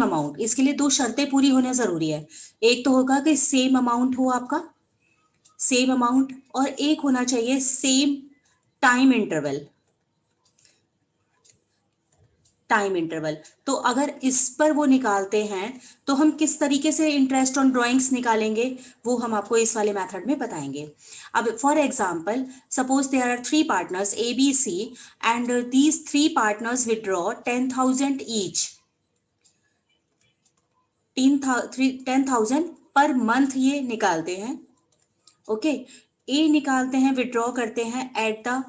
Amount, इसके लिए दो शर्तें पूरी होना जरूरी है। एक तो होगा कि सेम अमाउंट हो आपका, सेम अमाउंट, और एक होना चाहिए same time interval, time interval. तो अगर इस पर वो निकालते हैं तो हम किस तरीके से इंटरेस्ट ऑन ड्राइंग्स निकालेंगे वो हम आपको इस वाले मेथड में बताएंगे। अब for example suppose there are three partners A B C and these three partners withdraw 10,000 each, 10,000 per month ये निकालते हैं। ओके, ए निकालते हैं, विड्रॉ करते हैं at the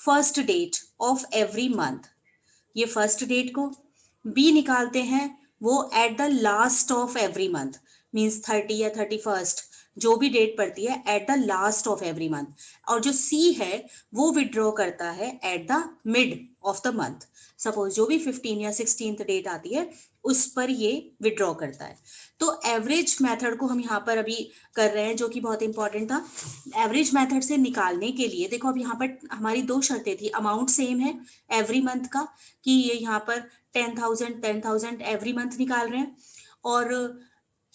first date of every month, ये फर्स्ट डेट को। बी निकालते हैं वो at the last of every month, means 30 या 31st, जो भी डेट पड़ती है at the last of every month. और जो सी है वो विड्रॉ करता है at the mid of the month, suppose जो भी 15 या 16th डेट आती है उस पर ये विड्रॉ करता है। तो एवरेज मेथड को हम यहाँ पर अभी कर रहे हैं, जो कि बहुत इंपॉर्टेंट था। एवरेज मेथड से निकालने के लिए देखो, अब यहाँ पर हमारी दो शर्तें थी, अमाउंट सेम है एवरी मंथ का, कि ये यहाँ पर 10,000 एवरी मंथ निकाल रहे हैं, और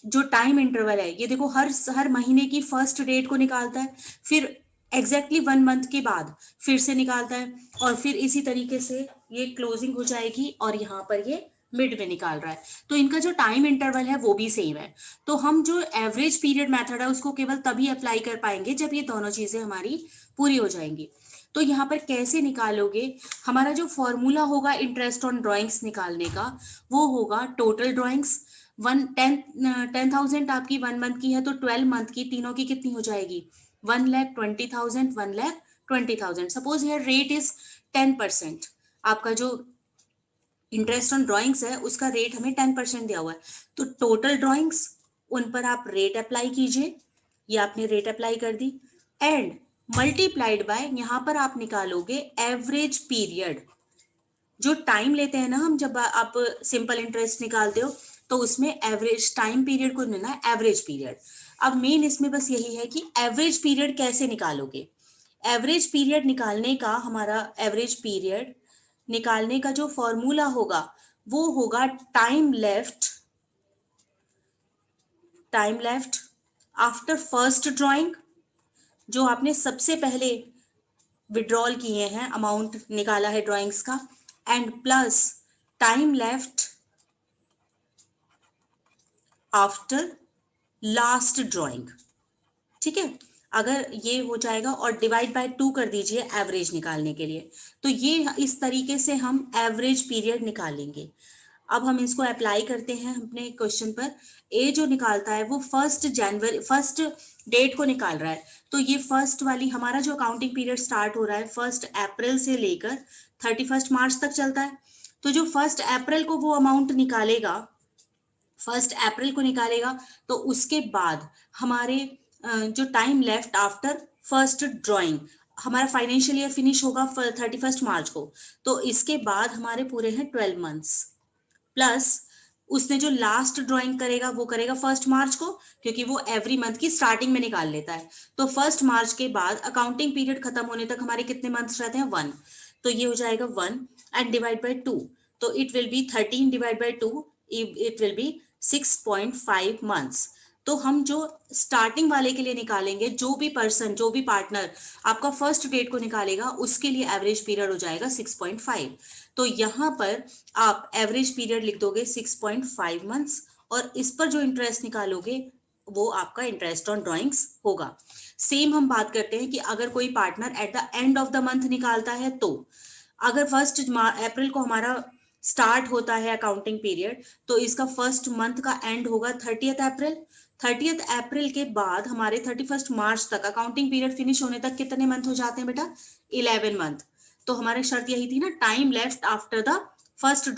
जो टाइम इंटरवल है ये देखो हर महीने की फर्स्ट डेट को निकालता है, फिर एग्जैक्टली 1 मंथ के बाद फिर से निकालता है, और फिर इसी तरीके से ये क्लोजिंग हो जाएगी और यहाँ पर ये मिड में निकाल रहा है। तो इनका जो टाइम इंटरवल है वो भी सेम है। तो हम जो एवरेज पीरियड मेथड है उसको केवल तभी अप्लाई कर पाएंगे जब ये दोनों चीजें हमारी पूरी हो जाएंगी। तो यहाँ पर कैसे निकालोगे, हमारा जो फॉर्मूला होगा इंटरेस्ट ऑन ड्राइंग्स निकालने का वो होगा टोटल ड्राइंग्स। 10,000 आपकी 1 मंथ की है तो 12 मंथ की तीनों की कितनी हो जाएगी, 1,20,000, 1,20,000। सपोज हेयर रेट इज 10%, आपका जो इंटरेस्ट ऑन ड्राइंग्स है उसका रेट हमें 10% दिया हुआ है, तो टोटल ड्राइंग्स उन पर आप रेट अप्लाई कीजिए, ये आपने रेट अप्लाई कर दी, एंड मल्टीप्लाइड बाय यहाँ पर आप निकालोगे एवरेज पीरियड। जो टाइम लेते हैं ना हम, जब आप सिंपल इंटरेस्ट निकालते हो तो उसमें एवरेज टाइम पीरियड को लेना है एवरेज पीरियड। अब मेन इसमें बस यही है कि एवरेज पीरियड कैसे निकालोगे। एवरेज पीरियड निकालने का, हमारा एवरेज पीरियड निकालने का जो फॉर्मूला होगा वो होगा time left after first drawing, जो आपने सबसे पहले विड्रॉल किए हैं, अमाउंट निकाला है ड्राइंग्स का, and plus time left after last drawing. ठीक है, अगर ये हो जाएगा और डिवाइड बाय 2 कर दीजिए एवरेज निकालने के लिए, तो ये इस तरीके से हम एवरेज पीरियड निकालेंगे। अब हम इसको अप्लाई करते हैं अपने क्वेश्चन पर। ए जो निकालता है वो फर्स्ट डेट को निकाल रहा है, तो ये फर्स्ट वाली हमारा जो अकाउंटिंग पीरियड स्टार्ट हो रहा है 1 अप्रैल से लेकर 31 मार्च तक चलता है। तो जो 1 अप्रैल को वो अमाउंट निकालेगा, 1 अप्रैल को निकालेगा, तो उसके बाद हमारे जो time left after first drawing, हमारा फाइनेंशियल ईयर फिनिश होगा 31 मार्च को, तो इसके बाद हमारे पूरे हैं 12 मंथ्स, प्लस उसने जो लास्ट ड्राइंग करेगा वो करेगा 1 मार्च को, क्योंकि वो एवरी मंथ की स्टार्टिंग में निकाल लेता है। तो 1 मार्च के बाद अकाउंटिंग पीरियड खत्म होने तक हमारे कितने मंथ्स रहते हैं, 1, तो ये हो जाएगा 1 एंड डिवाइड बाई 2, तो it will be 13 divide by 2, it will be 6.5 months. तो हम जो स्टार्टिंग वाले के लिए निकालेंगे, जो भी पर्सन, जो भी पार्टनर आपका फर्स्ट डेट को निकालेगा उसके लिए एवरेज पीरियड हो जाएगा 6.5। तो यहाँ पर आप एवरेज पीरियड लिख दोगे 6.5 मंथ्स, और इस पर जो इंटरेस्ट निकालोगे वो आपका इंटरेस्ट ऑन ड्राइंग्स होगा। सेम हम बात करते हैं कि अगर कोई partner eight the end of the month निकालता है, तो अगर 1 अप्रैल को हमारा स्टार्ट होता है अकाउंटिंग पीरियड, तो इसका फर्स्ट मंथ का एंड होगा 30 अप्रैल। 30 अप्रैल के बाद हमारे 31 मार्च तक अकाउंटिंग पीरियड फिनिश होने तक कितने मंथ हो जाते हैं बेटा, 11 मंथ। तो हमारी शर्त यही थी ना, time left after the first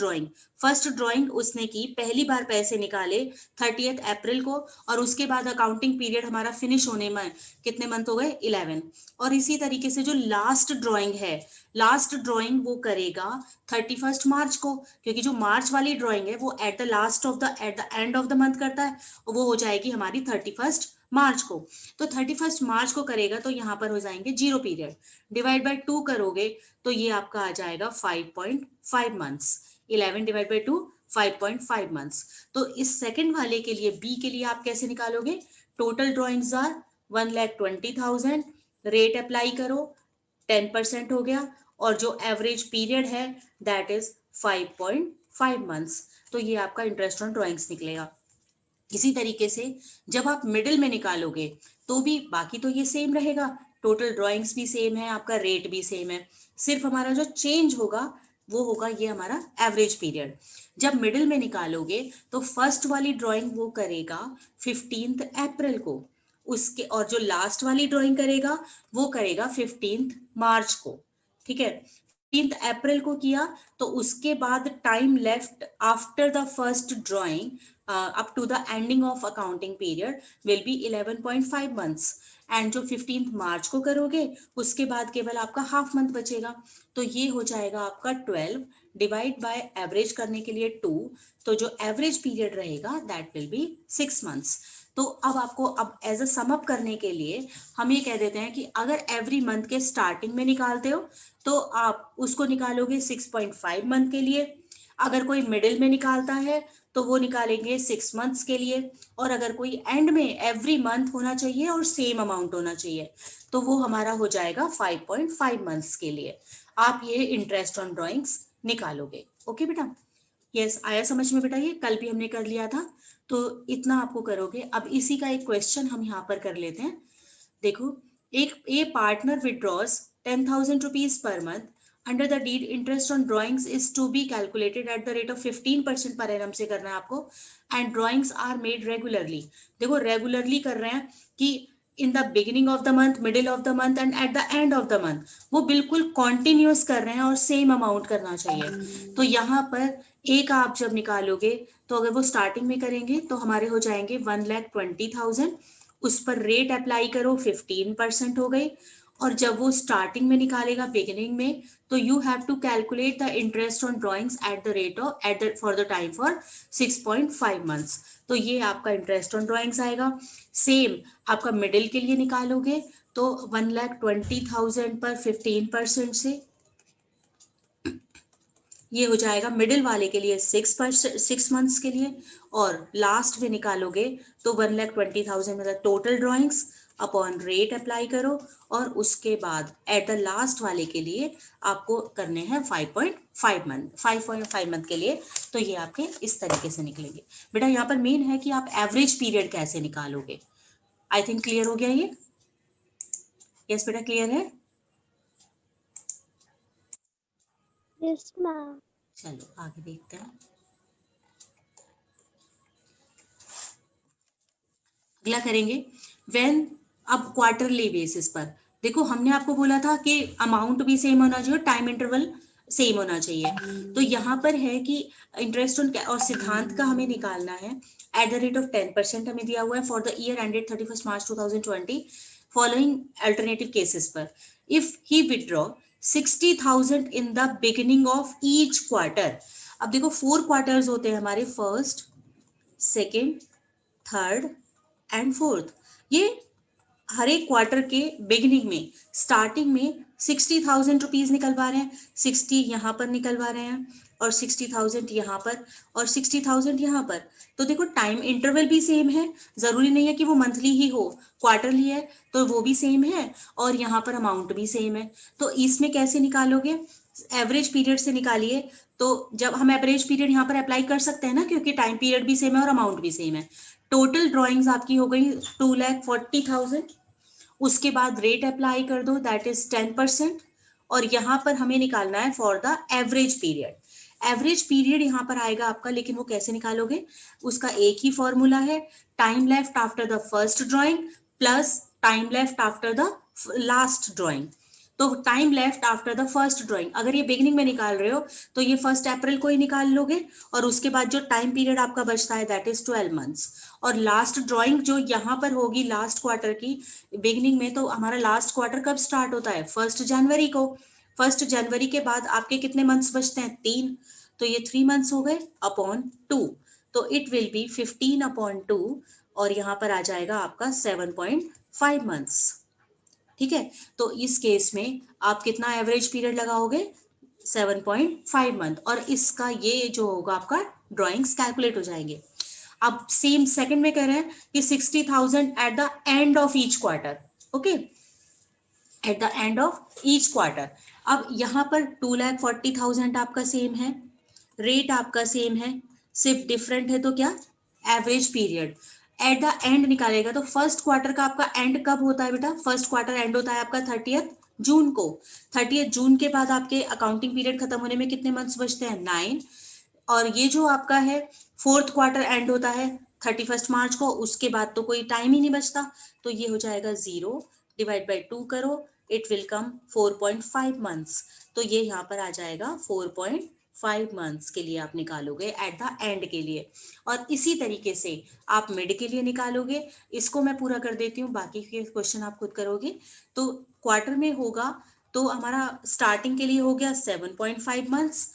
drawing उसने की, पहली बार पैसे निकाले 30 अप्रैल को, और उसके बाद अकाउंटिंग पीरियड हमारा फिनिश होने में कितने मंथ हो गए, 11। और इसी तरीके से जो लास्ट ड्राइंग है, लास्ट ड्राइंग वो करेगा 31 मार्च को, क्योंकि जो मार्च वाली ड्राइंग है वो at the end of the month करता है, वो हो जाएगी हमारी 31 मार्च को। तो 31 मार्च को करेगा तो यहाँ पर हो जाएंगे 0 पीरियड, डिवाइड बाय 2 करोगे तो ये आपका आ जाएगा 5.5 मंथ्स। 11 divide by 2 5.5 months. तो इस सेकंड वाले के लिए बी के लिए आप कैसे निकालोगे? Total drawings are 1,20,000, rate apply करो, 10% हो गया, और जो एवरेज पीरियड है दैट इज 5.5 मंथ्स। तो ये आपका इंटरेस्ट ऑन ड्रॉइंग्स निकलेगा। इसी तरीके से जब आप मिडिल में निकालोगे तो भी बाकी तो ये सेम रहेगा, टोटल ड्राइंग्स भी सेम है, आपका रेट भी सेम है, सिर्फ हमारा जो चेंज होगा वो होगा ये हमारा एवरेज पीरियड। जब मिडिल में निकालोगे तो फर्स्ट वाली ड्राइंग वो करेगा 15 अप्रैल को, उसके और जो लास्ट वाली ड्राइंग करेगा वो करेगा 15 मार्च को। ठीक है, 15 अप्रैल को किया तो उसके बाद time left after the first drawing up to the ending of accounting period will be 11.5 months, and जो 15 मार्च को करोगे उसके बाद केवल आपका हाफ मंथ बचेगा, तो ये हो जाएगा आपका 12 डिवाइड बाय एवरेज करने के लिए 2, तो जो एवरेज पीरियड रहेगा दैट विल बी 6 मंथ्स। तो अब आपको अब एज अ सम अप करने के लिए हम ये कह देते हैं कि अगर एवरी मंथ के स्टार्टिंग में निकालते हो तो आप उसको निकालोगे 6.5 मंथ के लिए, अगर कोई मिडिल में निकालता है तो वो निकालेंगे 6 मंथ्स के लिए, और अगर कोई एंड में एवरी मंथ होना चाहिए और सेम अमाउंट होना चाहिए तो वो हमारा हो जाएगा 5.5 मंथ्स के लिए। आप ये इंटरेस्ट ऑन ड्राइंग्स निकालोगे। ओके बेटा, यस आया समझ में बेटा? ये कल भी हमने कर लिया था, तो इतना आपको करोगे। अब इसी का एक क्वेश्चन हम यहाँ पर कर लेते हैं। देखो, एक a partner withdraws 10,000 rupees per month under the deed, interest on drawings is to be calculated at the rate of 15% per annum से करना है आपको, and drawings are made regularly. देखो रेगुलरली कर रहे हैं कि in the beginning of the month, middle of the month and at the end of the month, वो बिल्कुल कॉन्टिन्यूस कर रहे हैं और सेम अमाउंट करना चाहिए। तो यहाँ पर एक आप जब निकालोगे तो अगर वो स्टार्टिंग में करेंगे तो हमारे हो जाएंगे 1,20,000, उस पर रेट अप्लाई करो 15% हो गई, और जब वो स्टार्टिंग में निकालेगा बिगिनिंग में तो you have to calculate the interest on drawings at the rate of at the for the time for 6.5 months. तो ये आपका इंटरेस्ट ऑन ड्राइंग्स आएगा। सेम आपका मिडिल के लिए निकालोगे तो 1,20,000 पर 15% से ये हो जाएगा मिडिल वाले के लिए 6 मंथ्स के लिए, और लास्ट में निकालोगे तो 1,20,000 मतलब total drawings upon rate apply करो, और उसके बाद एट द लास्ट वाले के लिए आपको करने हैं 5.5 मंथ के लिए। तो ये आपके इस तरीके से निकलेंगे बेटा। यहाँ पर मेन है कि आप एवरेज पीरियड कैसे निकालोगे। आई थिंक क्लियर हो गया ये? यस बेटा, क्लियर है? Yes ma'am. चलो आगे देखते हैं। अगला करेंगे व्हेन, अब क्वार्टरली बेसिस पर। देखो हमने आपको बोला था कि अमाउंट भी सेम होना चाहिए, टाइम इंटरवल सेम होना चाहिए। तो यहाँ पर है कि इंटरेस्ट ऑन, और सिद्धांत का हमें निकालना है एट द रेट ऑफ 10% हमें दिया हुआ है for the year ended 31 March 2020 following alternative cases पर। If he withdraw 60,000 in the beginning of each quarter. अब देखो 4 क्वार्टर्स होते हैं हमारे, first, second, third and fourth. ये हर एक क्वार्टर के बिगिनिंग में, स्टार्टिंग में 60,000 रुपीज निकलवा रहे हैं, 60 यहाँ पर निकलवा रहे हैं, और 60,000 यहाँ पर, और 60,000 यहाँ पर। तो देखो टाइम इंटरवल भी सेम है, जरूरी नहीं है कि वो मंथली ही हो, क्वार्टरली है तो वो भी सेम है, और यहाँ पर अमाउंट भी सेम है। तो इसमें कैसे निकालोगे? एवरेज पीरियड से निकालिए। तो जब हम एवरेज पीरियड यहाँ पर अप्लाई कर सकते हैं ना, क्योंकि टाइम पीरियड भी सेम है और अमाउंट भी सेम है। टोटल ड्राइंग्स आपकी हो गई 2,40,000, उसके बाद रेट अप्लाई कर दो दैट इज 10%, और यहाँ पर हमें निकालना है for the average period. Average period यहाँ पर आएगा आपका, लेकिन वो कैसे निकालोगे? उसका एक ही फॉर्मूला है, time left after the first drawing plus time left after the last drawing. तो time left after the first drawing, अगर ये बिगिनिंग में निकाल रहे हो तो ये 1 अप्रैल को ही निकाल लोगे, और उसके बाद जो टाइम पीरियड आपका बचता है दैट इज 12 मंथ्स। और लास्ट ड्राइंग जो यहाँ पर होगी लास्ट क्वार्टर की बिगिनिंग में, तो हमारा लास्ट क्वार्टर कब स्टार्ट होता है? 1 जनवरी को। 1 जनवरी के बाद आपके कितने मंथ्स बचते हैं? 3, तो ये 3 मंथ्स हो गए अपॉन 2, तो इट विल बी 15/2, और यहाँ पर आ जाएगा आपका 7.5 मंथ्स। ठीक है, तो इस केस में आप कितना एवरेज पीरियड लगाओगे? 7.5 मंथ, और इसका ये जो होगा आपका ड्रॉइंग्स कैलकुलेट हो जाएंगे। अब सेम सेकंड में कह रहे हैं कि 60,000 eight the end of each quarter, okay, eight the end of each quarter. अब यहाँ पर 2,40,000 आपका सेम है, रेट आपका सेम है, सिर्फ डिफरेंट है तो क्या, average period. Eight the and निकालेगा तो फर्स्ट क्वार्टर का आपका एंड कब होता है बेटा, फर्स्ट क्वार्टर एंड होता है आपका 30th जून को। 30th जून के बाद आपके अकाउंटिंग पीरियड खत्म होने में कितने मंथ्स बचते हैं, 9। और ये जो आपका है फोर्थ क्वार्टर एंड होता है 31 मार्च को, उसके बाद तो कोई टाइम ही नहीं बचता, तो ये हो जाएगा 0 डिवाइड बाई 2 करो, इट विल कम 4.5 मंथ्स। तो ये यहाँ पर आ जाएगा 4.5 मंथ्स के लिए आप निकालोगे एट द एंड के लिए। और इसी तरीके से आप मिड के लिए निकालोगे। इसको मैं पूरा कर देती हूँ, बाकी के क्वेश्चन आप खुद करोगे। तो क्वार्टर में होगा तो हमारा स्टार्टिंग के लिए हो गया 7.5 मंथ्स,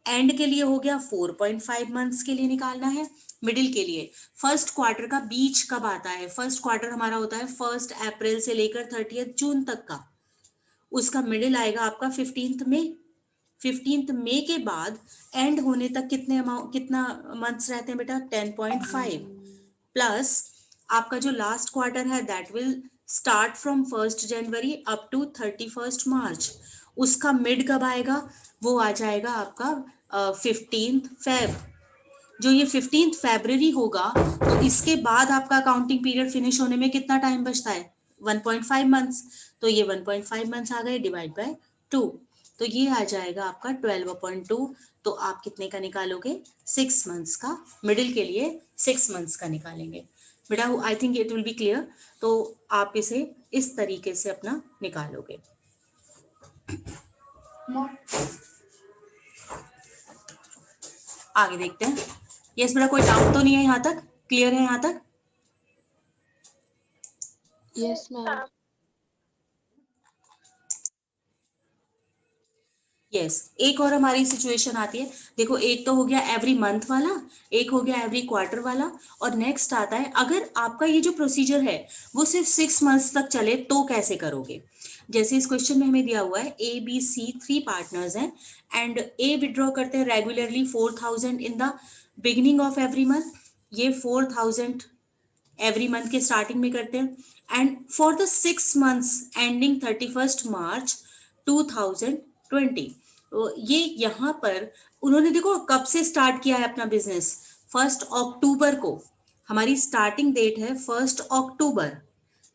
एंड के लिए हो गया 4.5 मंथ्स के लिए निकालना है। मिडिल के लिए फर्स्ट क्वार्टर का बीच कब आता है, फर्स्ट क्वार्टर हमारा होता है 1 अप्रैल से लेकर 30 जून तक का, उसका मिडिल आएगा आपका 15 मई। 15 मई के बाद एंड होने तक कितना मंथ्स रहते हैं बेटा, 10.5 प्लस आपका जो लास्ट क्वार्टर है that will start from 1 January up to 31 March, उसका मिड कब आएगा, वो आ जाएगा आपका 15 फेब। जो ये 15 फरवरी होगा तो इसके बाद आपका अकाउंटिंग पीरियड फिनिश होने में कितना टाइम बचता है, 1.5 मंथ्स। तो ये 1.5 मंथ्स आ गए डिवाइड बाय 2, तो ये आ जाएगा आपका 12/2। तो आप कितने का निकालोगे, 6 मंथ्स का, मिडिल के लिए 6 मंथ्स का निकालेंगे बेटा। I think it will be clear. तो आप इसे इस तरीके से अपना निकालोगे। आगे देखते हैं। यस बेटा, कोई डाउट तो नहीं है, यहाँ तक क्लियर है, यहाँ तक? Yes ma'am. यस, एक और हमारी सिचुएशन आती है। देखो, एक तो हो गया एवरी मंथ वाला, एक हो गया एवरी क्वार्टर वाला, और नेक्स्ट आता है अगर आपका ये जो प्रोसीजर है वो सिर्फ 6 मंथ्स तक चले तो कैसे करोगे। जैसे इस क्वेश्चन में हमें दिया हुआ है ABC 3 पार्टनर्स हैं एंड A विड्रॉ करते हैं regularly 4,000 in the beginning of every month. ये 4,000 एवरी मंथ के स्टार्टिंग में करते हैं and for the 6 months ending 31 March 2020। तो ये यहाँ पर उन्होंने देखो कब से स्टार्ट किया है अपना बिजनेस, 1 अक्टूबर को। हमारी स्टार्टिंग डेट है 1 अक्टूबर,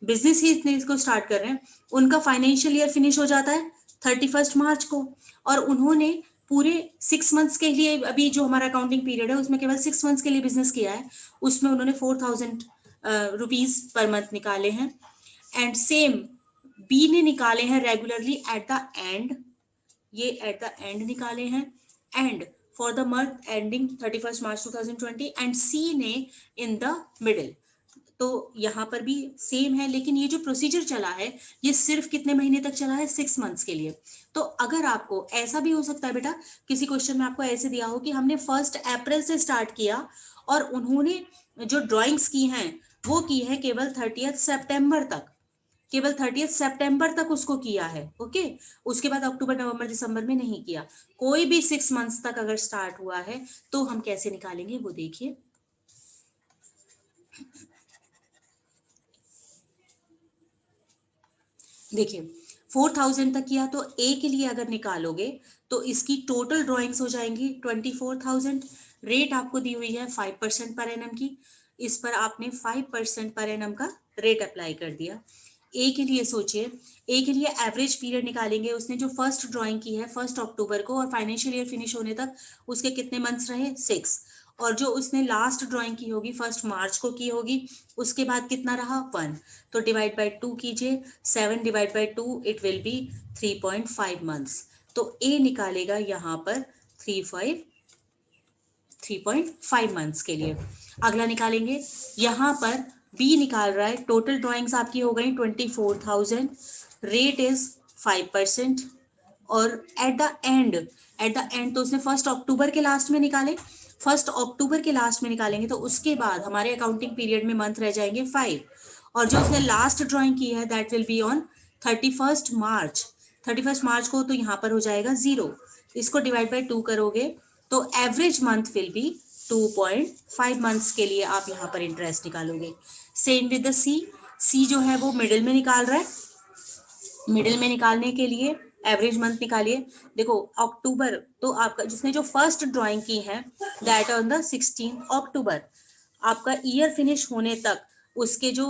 बिजनेस ही इतने इसको स्टार्ट कर रहे हैं। उनका फाइनेंशियल ईयर फिनिश हो जाता है 31 मार्च को, और उन्होंने पूरे 6 मंथ्स के लिए, अभी जो हमारा अकाउंटिंग पीरियड है उसमें केवल 6 मंथ्स के लिए बिजनेस किया है, उसमें उन्होंने 4,000 रुपीज पर मंथ निकाले हैं। एंड सेम बी ने निकाले हैं रेगुलरली एट द एंड, ये एट द एंड निकाले हैं and for the month ending 31 March 2020, and C ने इन द मिडिल। तो यहाँ पर भी सेम है, लेकिन ये जो प्रोसीजर चला है ये सिर्फ कितने महीने तक चला है, 6 मंथ्स के लिए। तो अगर आपको ऐसा भी हो सकता है बेटा, किसी क्वेश्चन में आपको ऐसे दिया हो कि हमने 1 अप्रैल से स्टार्ट किया और उन्होंने जो ड्राइंग्स की हैं वो की है केवल 30 सितंबर तक, केवल 30 सितंबर तक उसको किया है, ओके। उसके बाद अक्टूबर नवंबर दिसंबर में नहीं किया। कोई भी 6 मंथ्स तक अगर स्टार्ट हुआ है तो हम कैसे निकालेंगे वो देखिए। देखिए 4,000 तक किया तो ए के लिए अगर निकालोगे तो इसकी टोटल ड्राइंग्स हो जाएंगी 24,000। रेट आपको दी हुई है 5% पर एनम की, इस पर आपने 5% पर एनम का रेट अप्लाई कर दिया। ए के लिए सोचिए, ए के लिए एवरेज पीरियड निकालेंगे। उसने जो फर्स्ट ड्राइंग की है 1 अक्टूबर को और फाइनेंशियल ईयर फिनिश होने तक उसके कितने मंथ्स रहे, 6। और जो उसने लास्ट ड्राइंग की होगी 1 मार्च को की होगी, उसके बाद कितना रहा, 1। तो डिवाइड बाय 2 कीजिए, 7 divide by 2 it will be 3.5 months. तो ए निकालेगा यहाँ पर 3.5 मंथ्स के लिए। अगला निकालेंगे, यहाँ पर बी निकाल रहा है, टोटल ड्राइंग्स आपकी हो गई 24,000, रेट इज 5%, और एट द एंड तो उसने 1 अक्टूबर के लास्ट में निकाले। 1 अक्टूबर के लास्ट में निकालेंगे तो उसके बाद हमारे अकाउंटिंग पीरियड में मंथ रह जाएंगे 5, और जो उसने लास्ट ड्राइंग की है दैट विल बी ऑन 31 मार्च। 31 मार्च को तो यहाँ पर हो जाएगा 0, इसको डिवाइड बाय 2 करोगे तो average month will be 2.5 months के लिए आप यहाँ पर इंटरेस्ट निकालोगे। सेम विद द सी जो है वो मिडिल में निकाल रहा है। मिडिल में निकालने के लिए एवरेज मंथ निकालिए। देखो अक्टूबर, तो आपका जिसने जो फर्स्ट ड्राइंग की है दैट ऑन द 16 अक्टूबर, आपका ईयर फिनिश होने तक उसके जो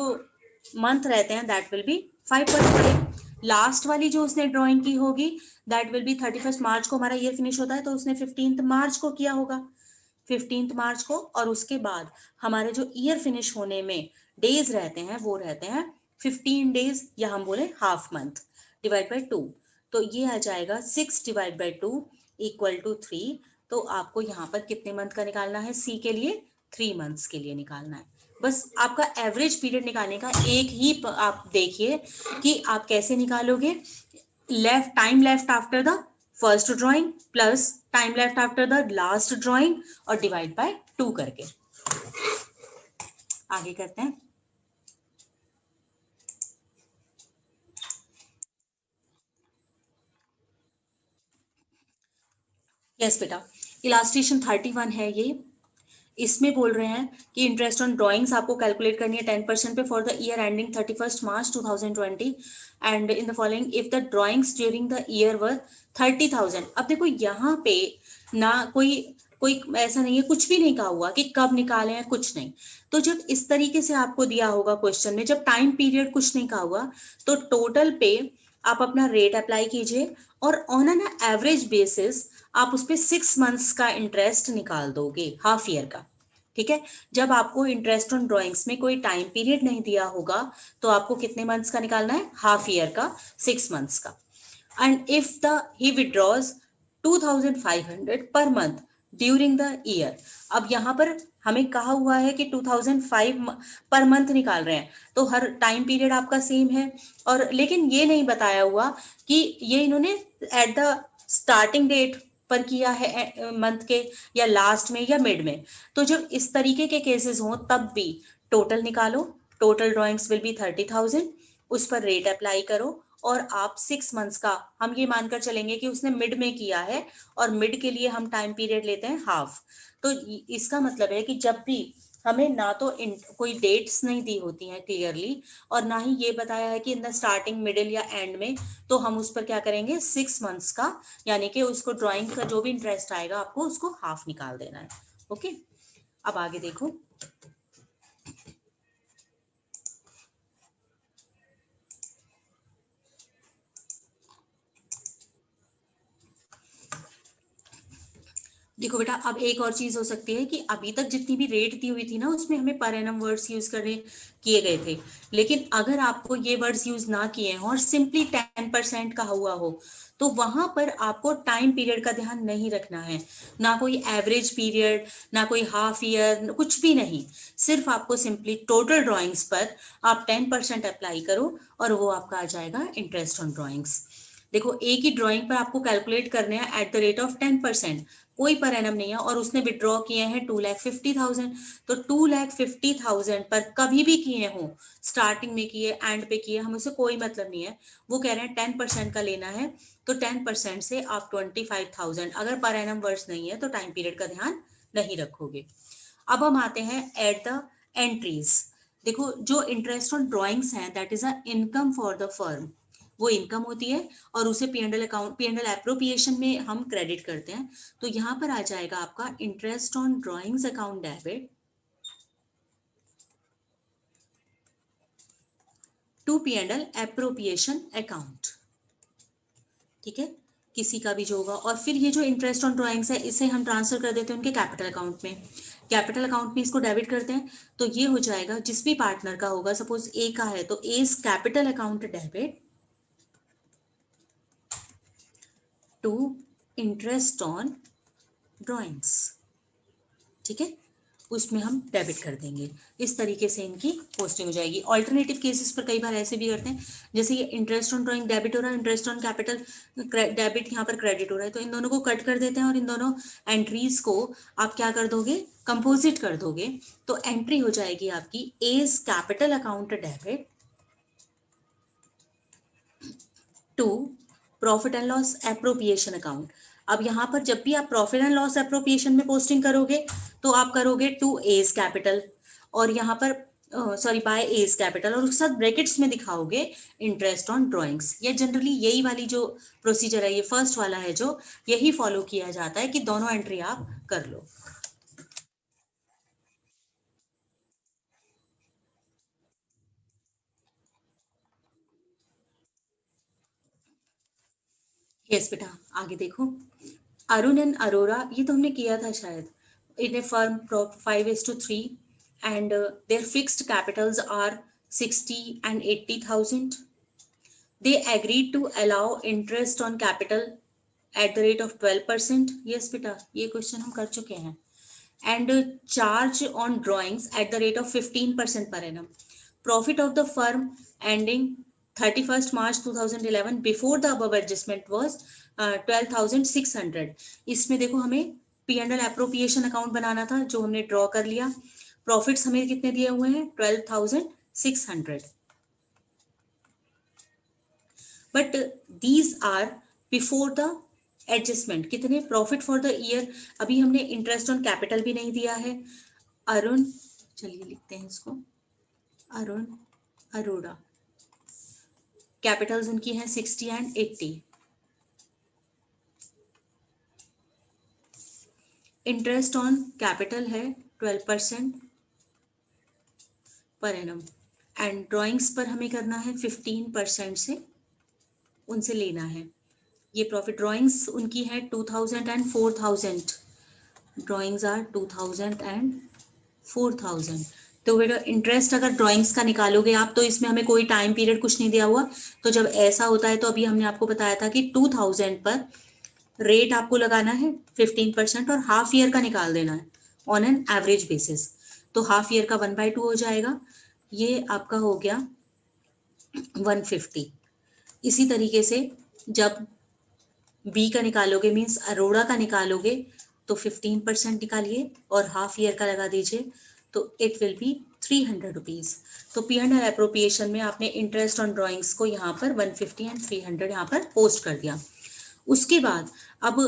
मंथ रहते हैं दैट विल बी 5.5। लास्ट वाली जो उसने ड्राइंग की होगी दैट विल बी 31 मार्च को हमारा ईयर फिनिश होता है, तो उसने 15 मार्च को किया होगा, 15 मार्च को। और उसके बाद हमारे जो ईयर फिनिश होने में डेज रहते हैं वो रहते हैं 15 डेज, या हम बोले हाफ मंथ, डिवाइड बाई 2। तो ये आ जाएगा 6 डिवाइड बाई 2 इक्वल टू 3। तो आपको यहाँ पर कितने मंथ का निकालना है? सी के लिए 3 मंथ्स के लिए निकालना है। बस आपका एवरेज पीरियड निकालने का एक ही आप देखिए कि आप कैसे निकालोगे। Time left after the first drawing plus time left after the last drawing और डिवाइड बाय 2 करके। आगे करते हैं। यस बेटा, इलास्ट्रेशन 31 है ये। इसमें बोल रहे हैं कि इंटरेस्ट ऑन ड्राइंग्स आपको कैलकुलेट करनी है 10% पे for the year ending 31 March 2020 and in the following if the drawings during the year वर 30,000। अब देखो यहाँ पे ना कोई कोई ऐसा नहीं है, कुछ भी नहीं कहा हुआ कि कब निकाले हैं, कुछ नहीं। तो जब इस तरीके से आपको दिया होगा क्वेश्चन में, जब टाइम पीरियड कुछ नहीं कहा हुआ, तो टोटल पे आप अपना रेट अप्लाई कीजिए और ऑन एन एवरेज बेसिस आप उस पर 6 मंथ्स का इंटरेस्ट निकाल दोगे, हाफ ईयर का। ठीक है, जब आपको इंटरेस्ट ऑन ड्राइंग्स में कोई टाइम पीरियड नहीं दिया होगा तो आपको कितने मंथ्स का निकालना है? हाफ ईयर का, 6 मंथ्स का। And if the he withdraws 2,500 per month during the year. अब यहाँ पर हमें कहा हुआ है कि 2005 पर मंथ निकाल रहे हैं, तो हर टाइम पीरियड आपका सेम है। और लेकिन ये नहीं बताया हुआ कि ये इन्होंने एट द स्टार्टिंग डेट पर किया है मंथ के, या लास्ट में, या मिड में। तो जब इस तरीके के केसेस हों तब भी टोटल निकालो। टोटल ड्राइंग्स विल बी 30,000, उस पर रेट अप्लाई करो और आप 6 मंथ्स का, हम ये मानकर चलेंगे कि उसने मिड में किया है और मिड के लिए हम टाइम पीरियड लेते हैं हाफ। तो इसका मतलब है कि जब भी हमें ना तो कोई डेट्स नहीं दी होती हैं क्लियरली, और ना ही ये बताया है कि इन द स्टार्टिंग मिडिल या एंड में, तो हम उस पर क्या करेंगे? 6 मंथ्स का, यानी कि उसको ड्राइंग का जो भी इंटरेस्ट आएगा आपको उसको हाफ निकाल देना है। ओके, अब आगे देखो। देखो बेटा, अब एक और चीज हो सकती है कि अभी तक जितनी भी रेट दी हुई थी ना उसमें हमें पर एनम वर्ड्स यूज करने किए गए थे, लेकिन अगर आपको ये वर्ड्स यूज ना किए हैं और सिंपली 10% कहा हुआ हो, तो वहां पर आपको टाइम पीरियड का ध्यान नहीं रखना है, ना कोई एवरेज पीरियड, ना कोई हाफ ईयर, कुछ भी नहीं। सिर्फ आपको सिंपली टोटल ड्राइंग्स पर आप 10% अप्लाई करो और वो आपका आ जाएगा इंटरेस्ट ऑन ड्राइंग्स। देखो, एक ही ड्राइंग पर आपको कैलकुलेट करने हैं एट द रेट ऑफ 10%, कोई पर एनम नहीं है, और उसने विड्रॉ किए हैं 2,50,000। तो 2,50,000 पर कभी भी किए हो, स्टार्टिंग में किए, एंड पे किए, हमें उससे कोई मतलब नहीं है। वो कह रहे हैं 10% का लेना है, तो 10% से आप 25,000, अगर पर एनम वर्ड्स नहीं है तो टाइम पीरियड का ध्यान नहीं रखोगे। अब हम आते हैं एट द एंट्रीज। देखो, जो इंटरेस्ट ऑन ड्राइंग्स हैं that is a income for the firm, वो इनकम होती है और उसे पीएनएल अकाउंट, पीएनएल एप्रोप्रिएशन में हम क्रेडिट करते हैं। तो यहाँ पर आ जाएगा आपका interest on drawings account debit to PNL appropriation account. ठीक है, किसी का भी जो होगा, और फिर ये जो इंटरेस्ट ऑन ड्राइंग्स है इसे हम ट्रांसफर कर देते हैं उनके कैपिटल अकाउंट में। कैपिटल अकाउंट में इसको डेबिट करते हैं, तो ये हो जाएगा जिस भी पार्टनर का होगा, सपोज ए का है तो A's capital account debit to interest on drawings. ठीक है, उसमें हम डेबिट कर देंगे। इस तरीके से इनकी पोस्टिंग हो जाएगी। ऑल्टरनेटिव केसेस पर कई बार ऐसे भी करते हैं, जैसे ये इंटरेस्ट ऑन ड्राइंग डेबिट हो रहा है, इंटरेस्ट ऑन कैपिटल डेबिट यहाँ पर क्रेडिट हो रहा है, तो इन दोनों को कट कर देते हैं और इन दोनों एंट्रीज को आप क्या कर दोगे? कंपोजिट कर दोगे। तो एंट्री हो जाएगी आपकी A's capital account debit to profit and loss appropriation account. अब यहाँ पर जब भी आप प्रॉफिट एंड लॉस एप्रोप्रिएशन में पोस्टिंग करोगे तो आप करोगे टू एज कैपिटल, और यहाँ पर सॉरी बाय एज कैपिटल, और उसके साथ ब्रैकेट्स में दिखाओगे इंटरेस्ट ऑन ड्रॉइंग्स। ये जनरली यही वाली जो प्रोसीजर है, ये फर्स्ट वाला है जो यही फॉलो किया जाता है कि दोनों एंट्री आप कर लो। यस बेटा, आगे देखो। अरुण एंड अरोरा, ये तो हमने किया था शायद। इन ए firm 5:3 and their fixed capitals are 60 and 80,000. They agreed to allow interest on capital at the rate of 12%. Yes बेटा, ये क्वेश्चन हम कर चुके हैं. And charge on drawings at the rate of 15% per annum. Profit of the firm ending 31st March 2011 before the above adjustment was 12,600. इसमें देखो हमें P&L appropriation account बनाना था जो हमने ड्रॉ कर लिया. प्रॉफिट्स हमें कितने दिए हुए हैं? 12,600. But these are before the adjustment. कितने प्रॉफिट फॉर द ईयर? अभी हमने इंटरेस्ट ऑन कैपिटल भी नहीं दिया है. अरुण, चलिए लिखते हैं इसको, अरुण अरोड़ा, कैपिटल्स उनकी हैं 60 एंड 80. इंटरेस्ट ऑन कैपिटल है 12% पर एनम, एंड ड्राइंग्स पर हमें करना है 15% से उनसे लेना है. ये प्रॉफिट ड्राइंग्स उनकी है 2000 एंड 4000. Drawings are 2000 and 4000. तो बेटा इंटरेस्ट अगर ड्राइंग्स का निकालोगे आप तो इसमें हमें कोई टाइम पीरियड कुछ नहीं दिया हुआ. तो जब ऐसा होता है तो अभी हमने आपको बताया था कि 2000 पर रेट आपको लगाना है 15% और हाफ ईयर का निकाल देना है ऑन एन एवरेज बेसिस. तो हाफ ईयर का 1/2 हो जाएगा. ये आपका हो गया 150. इसी तरीके से जब बी का निकालोगे, मीन्स अरोड़ा का निकालोगे, तो 15% निकालिए और हाफ ईयर का लगा दीजिए, तो इट विल बी 300 रुपीज. तो P&L एप्रोप्रिएशन में आपने इंटरेस्ट ऑन ड्राइंग्स को यहाँ पर 150 एंड 300 यहाँ पर पोस्ट कर दिया. उसके बाद अब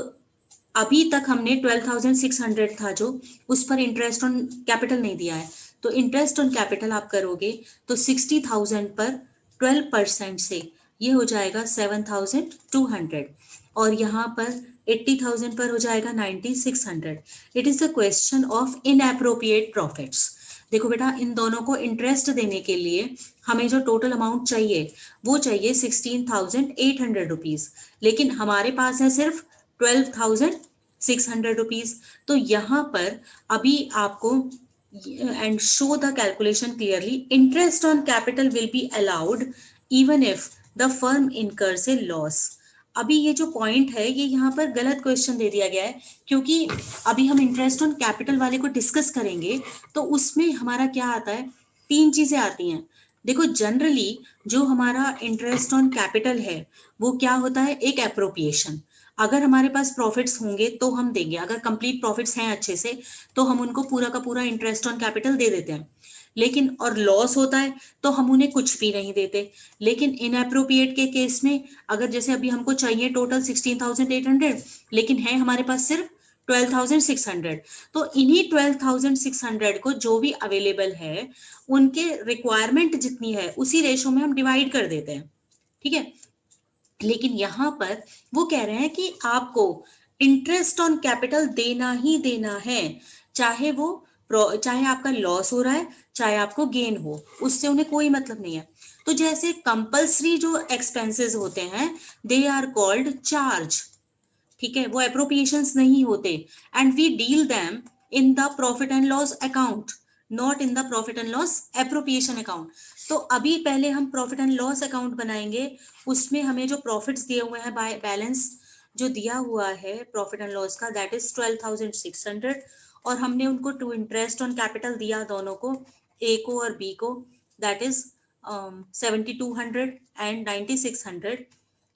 अभी तक हमने 12,600 था जो, उस पर इंटरेस्ट ऑन कैपिटल नहीं दिया है. तो इंटरेस्ट ऑन कैपिटल आप करोगे तो 60,000 पर 12% से ये हो जाएगा 7,200, और यहाँ पर 80,000 पर हो जाएगा 9,600. It is the question of inappropriate profits. देखो बेटा, इन दोनों को इंटरेस्ट देने के लिए हमें जो टोटल अमाउंट चाहिए वो चाहिए 16,800 रुपीज, लेकिन हमारे पास है सिर्फ 12,600 रुपीज. तो यहाँ पर अभी आपको and show the calculation clearly, interest on capital will be allowed even if the firm incurs A loss. अभी ये जो पॉइंट है ये यहाँ पर गलत क्वेश्चन दे दिया गया है, क्योंकि अभी हम इंटरेस्ट ऑन कैपिटल वाले को डिस्कस करेंगे तो उसमें हमारा क्या आता है, 3 चीजें आती हैं. देखो जनरली जो हमारा इंटरेस्ट ऑन कैपिटल है वो क्या होता है, एक एप्रोप्रिएशन. अगर हमारे पास प्रॉफिट्स होंगे तो हम देंगे, अगर कंप्लीट प्रॉफिट्स हैं अच्छे से तो हम उनको पूरा का पूरा इंटरेस्ट ऑन कैपिटल दे देते हैं. लेकिन और लॉस होता है तो हम उन्हें कुछ भी नहीं देते. लेकिन इनएप्रोप्रिएट के केस में अगर जैसे अभी हमको चाहिए टोटल 16,800 लेकिन है हमारे पास सिर्फ 12,600, तो इन्हीं 12,600 को जो भी अवेलेबल है उनके रिक्वायरमेंट जितनी है उसी रेशो में हम डिवाइड कर देते हैं. ठीक है, लेकिन यहाँ पर वो कह रहे हैं कि आपको इंटरेस्ट ऑन कैपिटल देना ही देना है, चाहे आपका लॉस हो रहा है चाहे आपको गेन हो, उससे उन्हें कोई मतलब नहीं है. तो जैसे कंपल्सरी जो एक्सपेंसेस होते हैं दे आर कॉल्ड चार्ज. ठीक है, वो एप्रोप्रिएशंस नहीं होते, and we deal them in the profit and loss account, not in the profit and loss appropriation account. तो अभी पहले हम प्रॉफिट एंड लॉस अकाउंट बनाएंगे, उसमें हमें जो प्रॉफिट्स दिए हुए हैं बाय बैलेंस जो दिया हुआ है प्रॉफिट एंड लॉस का, दैट इज 12,600, और हमने उनको टू इंटरेस्ट ऑन कैपिटल दिया दोनों को, ए को और बी को, दैट इज 7,200 एंड 9,600.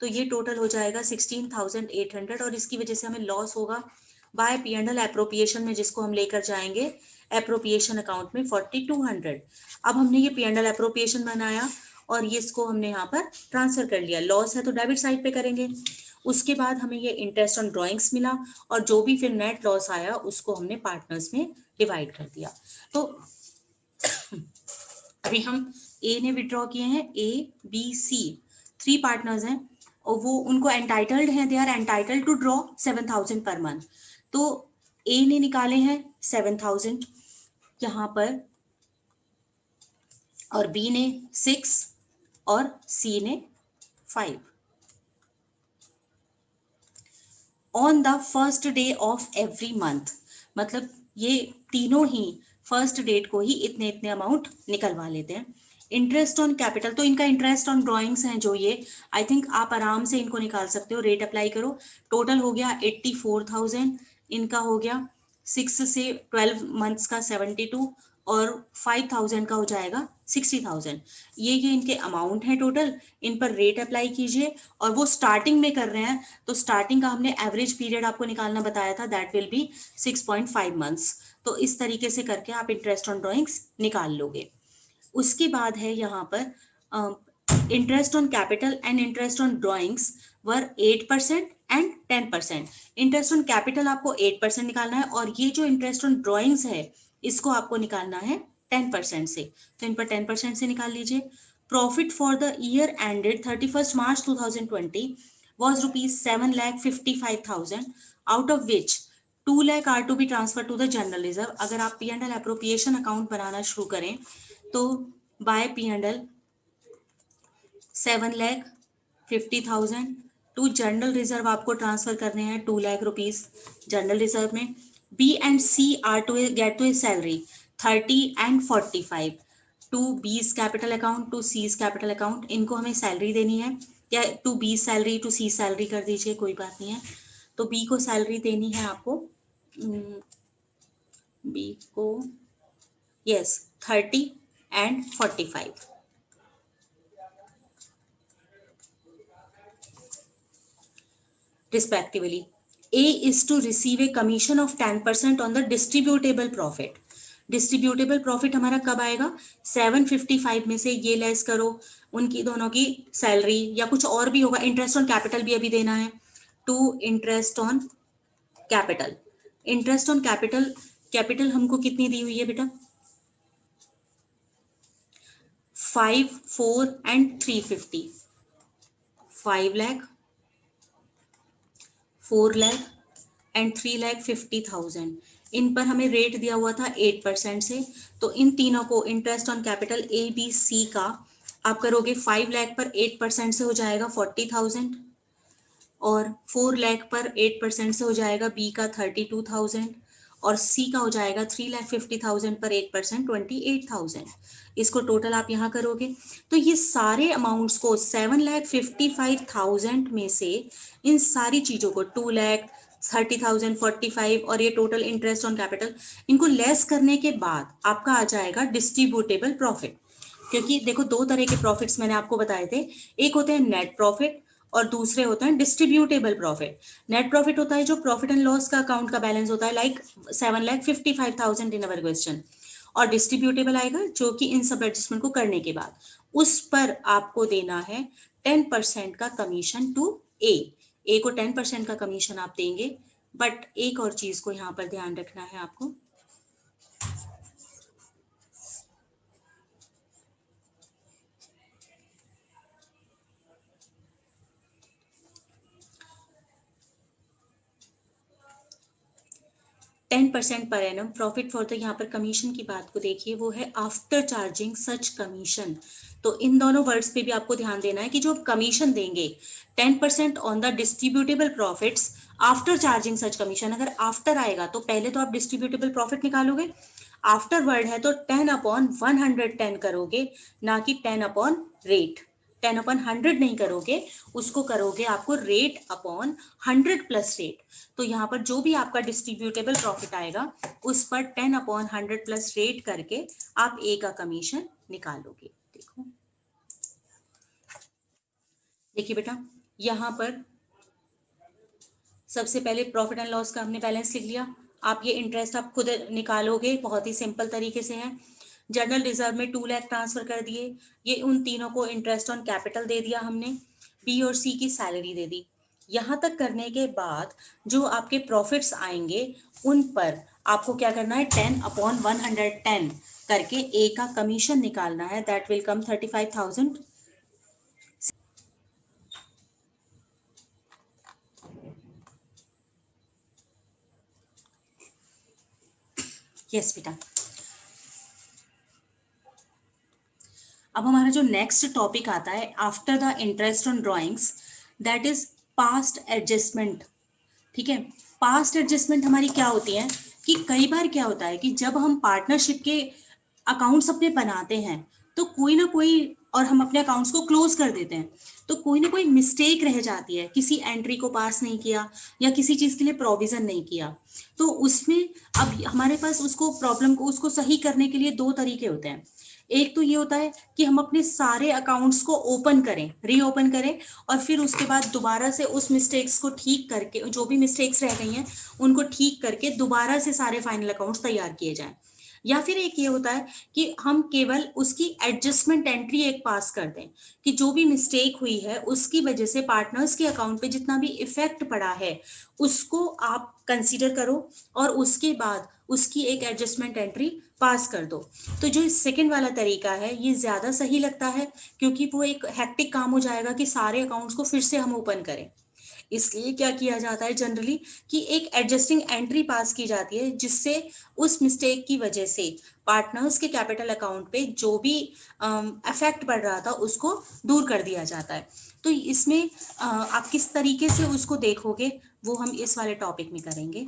तो ये टोटल हो जाएगा 16,800, और इसकी वजह से हमें लॉस होगा बाय P&L एप्रोप्रिएशन में, जिसको हम लेकर जाएंगे एप्रोप्रिएशन अकाउंट में 4,200. अब हमने ये P&L एप्रोप्रिएशन बनाया और ये इसको हमने यहाँ पर ट्रांसफर कर लिया. लॉस है तो डेबिट साइड पे करेंगे, उसके बाद हमें ये इंटरेस्ट ऑन ड्रॉइंग्स मिला और जो भी फिर नेट लॉस आया उसको हमने पार्टनर्स में डिवाइड कर दिया। तो अभी हम ए ने विड्रॉ किए हैं, ए बी सी 3 पार्टनर्स हैं और वो उनको एंटाइटल्ड हैं, they are entitled to draw 7,000 per month. तो ए ने निकाले हैं 7,000 यहाँ पर और बी ने 6 और सी ने 5 on the first day of every month. मतलब ये तीनों ही फर्स्ट डेट को ही इतने इतने अमाउंट निकलवा लेते हैं। इंटरेस्ट ऑन कैपिटल, तो इनका इंटरेस्ट ऑन ड्रॉइंग्स हैं जो ये, आई थिंक आप आराम से इनको निकाल सकते हो। रेट अप्लाई करो, टोटल हो गया 84,000, इनका हो गया 6 से 12 मंथ्स का 72 और 5,000 का हो जाएगा 60,000। ये इनके अमाउंट है टोटल, इन पर रेट अप्लाई कीजिए। और वो स्टार्टिंग में कर रहे हैं तो स्टार्टिंग का हमने एवरेज पीरियड आपको निकालना बताया था, दैट विल बी 6.5 मंथ्स। तो इस तरीके से करके आप इंटरेस्ट ऑन ड्रॉइंग्स निकाल लोगे। उसके बाद है यहाँ पर interest on capital and interest on drawings were 8% and 10%। Interest on capital आपको 8% निकालना है और ये जो इंटरेस्ट ऑन ड्रॉइंग्स है इसको आपको निकालना है 10% से। तो इन पर 10% से निकाल लीजिए। Profit for the year ended 31 March 2020 was rupees 7,55,000 out of which 2 lakh are to be transferred to the general reserve। अगर आप P&L appropriation अकाउंट बनाना शुरू करें तो by P&L 7,50,000 to general reserve आपको ट्रांसफर करने हैं 2 लाख रुपीज जनरल रिजर्व में। B and C are to get to a salary 30 and 45 to B's capital account to C's capital account. इनको हमें सैलरी देनी है, या to B salary to C salary कर दीजिए, कोई बात नहीं है। तो बी को सैलरी देनी है आपको, बी को yes 30 and 45। respectively. A is to receive a commission of 10% on the distributable profit। Distributable profit हमारा कब आएगा? 755 में से ये लेस करो उनकी दोनों की सैलरी, या कुछ और भी होगा। इंटरेस्ट ऑन कैपिटल भी अभी देना है, to interest on capital. Interest on capital, capital हमको कितनी दी हुई है बेटा? 5, 4 एंड 350, 5 लाख, 4 लाख एंड 3,50,000। इन पर हमें रेट दिया हुआ था 8% से। तो इन तीनों को interest on capital A B C का आप करोगे 5 लाख पर 8% से हो जाएगा 40,000 और 4 लाख पर 8% से हो जाएगा बी का 32,000 और सी का हो जाएगा 3,50,000 पर 8% 28,000। इसको टोटल आप यहाँ करोगे तो ये सारे अमाउंट्स को 7,55,000 में से इन सारी चीजों को 2 लाख 30,000 45 और ये टोटल इंटरेस्ट ऑन कैपिटल, इनको लेस करने के बाद आपका आ जाएगा डिस्ट्रीब्यूटेबल प्रॉफिट। क्योंकि देखो दो तरह के प्रॉफिट्स मैंने आपको बताए थे, एक होते हैं नेट प्रॉफिट और दूसरे होते हैं डिस्ट्रीब्यूटेबल प्रॉफिट। नेट प्रॉफिट होता है जो प्रॉफिट एंड लॉस का अकाउंट का बैलेंस होता है, लाइक 7,55,000 इन अवर क्वेश्चन। और डिस्ट्रीब्यूटेबल आएगा जो कि इन सब एडजस्टमेंट को करने के बाद उस पर आपको देना है 10% का कमीशन टू ए को 10% का कमीशन आप देंगे। बट एक और चीज को यहाँ पर ध्यान रखना है आपको, %10 per annum profit for the, यहाँ पर कमीशन की बात को देखिए, वो है आफ्टर चार्जिंग सच कमीशन। तो इन दोनों वर्ड्स पे भी आपको ध्यान देना है कि जो कमीशन देंगे 10% on the distributable profits after charging such commission. अगर आफ्टर आएगा तो पहले तो आप डिस्ट्रीब्यूटेबल प्रॉफिट निकालोगे, आफ्टर वर्ड है तो 10/110 करोगे, ना कि 10 रेट। 10/100 नहीं करोगे, उसको करोगे आपको रेट अपॉन 100 प्लस रेट। तो यहाँ पर जो भी आपका डिस्ट्रीब्यूटेबल प्रॉफिट आएगा उस पर 10/100 प्लस रेट करके आप ए का कमीशन निकालोगे। देखो देखिए बेटा, यहाँ पर सबसे पहले प्रॉफिट एंड लॉस का हमने बैलेंस लिख लिया। आप ये इंटरेस्ट आप खुद निकालोगे, बहुत ही सिंपल तरीके से है। जनरल रिजर्व में 2 लाख ट्रांसफर कर दिए, ये उन तीनों को इंटरेस्ट ऑन कैपिटल दे दिया हमने, बी और सी की सैलरी दे दी। यहाँ तक करने के बाद जो आपके प्रॉफिट्स आएंगे उन पर आपको क्या करना है, 10/110 करके ए का कमीशन निकालना है, दैट विल कम 35,000। यस बेटा। अब हमारा जो नेक्स्ट टॉपिक आता है after the interest on drawings, that is past adjustment. ठीक है, पास्ट एडजस्टमेंट हमारी क्या होती है कि कई बार क्या होता है कि जब हम पार्टनरशिप के अकाउंट्स अपने बनाते हैं तो कोई ना कोई, और हम अपने अकाउंट्स को क्लोज कर देते हैं तो कोई ना कोई मिस्टेक रह जाती है, किसी एंट्री को पास नहीं किया या किसी चीज के लिए प्रोविजन नहीं किया, तो उसमें अब हमारे पास उसको प्रॉब्लम को उसको सही करने के लिए दो तरीके होते हैं। एक तो ये होता है कि हम अपने सारे अकाउंट्स को ओपन करें, रीओपन करें, और फिर उसके बाद दोबारा से उस मिस्टेक्स को ठीक करके, जो भी मिस्टेक्स रह गई हैं उनको ठीक करके दोबारा से सारे फाइनल अकाउंट्स तैयार किए जाएं। या फिर एक ये होता है कि हम केवल उसकी एडजस्टमेंट एंट्री एक पास कर दें कि जो भी मिस्टेक हुई है उसकी वजह से पार्टनर्स के अकाउंट पे जितना भी इफेक्ट पड़ा है उसको आप कंसीडर करो और उसके बाद उसकी एक एडजस्टमेंट एंट्री पास कर दो। तो जो सेकंड वाला तरीका है ये ज्यादा सही लगता है, क्योंकि वो एक हेक्टिक काम हो जाएगा कि सारे अकाउंट्स को फिर से हम ओपन करें। इसलिए क्या किया जाता है जनरली कि एक एडजस्टिंग एंट्री पास की जाती है जिससे उस मिस्टेक की वजह से पार्टनर्स के कैपिटल अकाउंट पे जो भी इफेक्ट पड़ रहा था उसको दूर कर दिया जाता है। तो इसमें आप किस तरीके से उसको देखोगे वो हम इस वाले टॉपिक में करेंगे।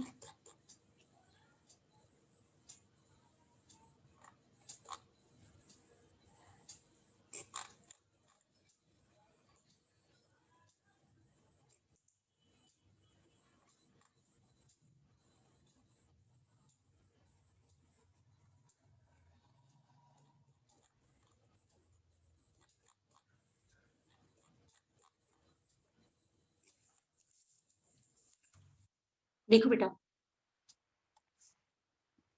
देखो बेटा,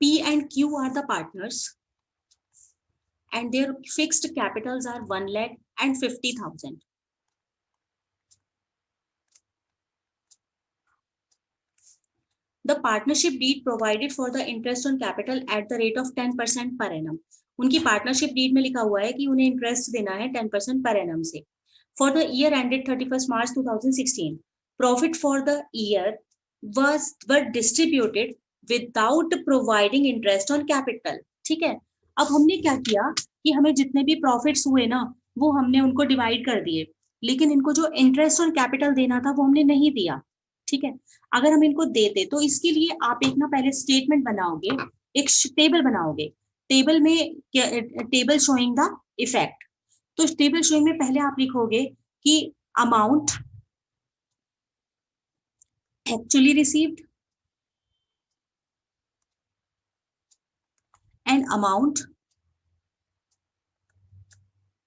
P and Q are the partners and their fixed capitals are 1 lakh and 50,000. The partnership deed provided for the interest on capital at the rate of 10% per annum. उनकी पार्टनरशिप डीड में लिखा हुआ है कि उन्हें इंटरेस्ट देना है 10% पर एनम से। For the year ended 31 March 2016, profit for the year were distributed without providing interest on capital. ठीक है, अब हमने क्या किया कि हमें जितने भी प्रॉफिट्स हुए ना वो हमने उनको डिवाइड कर दिए, लेकिन इनको जो इंटरेस्ट ऑन कैपिटल देना था वो हमने नहीं दिया। ठीक है, अगर हम इनको देते तो इसके लिए आप एक ना पहले स्टेटमेंट बनाओगे, एक टेबल बनाओगे, टेबल में टेबल शोइंग द इफेक्ट। तो टेबल शोइंग में पहले आप लिखोगे कि amount actually received and amount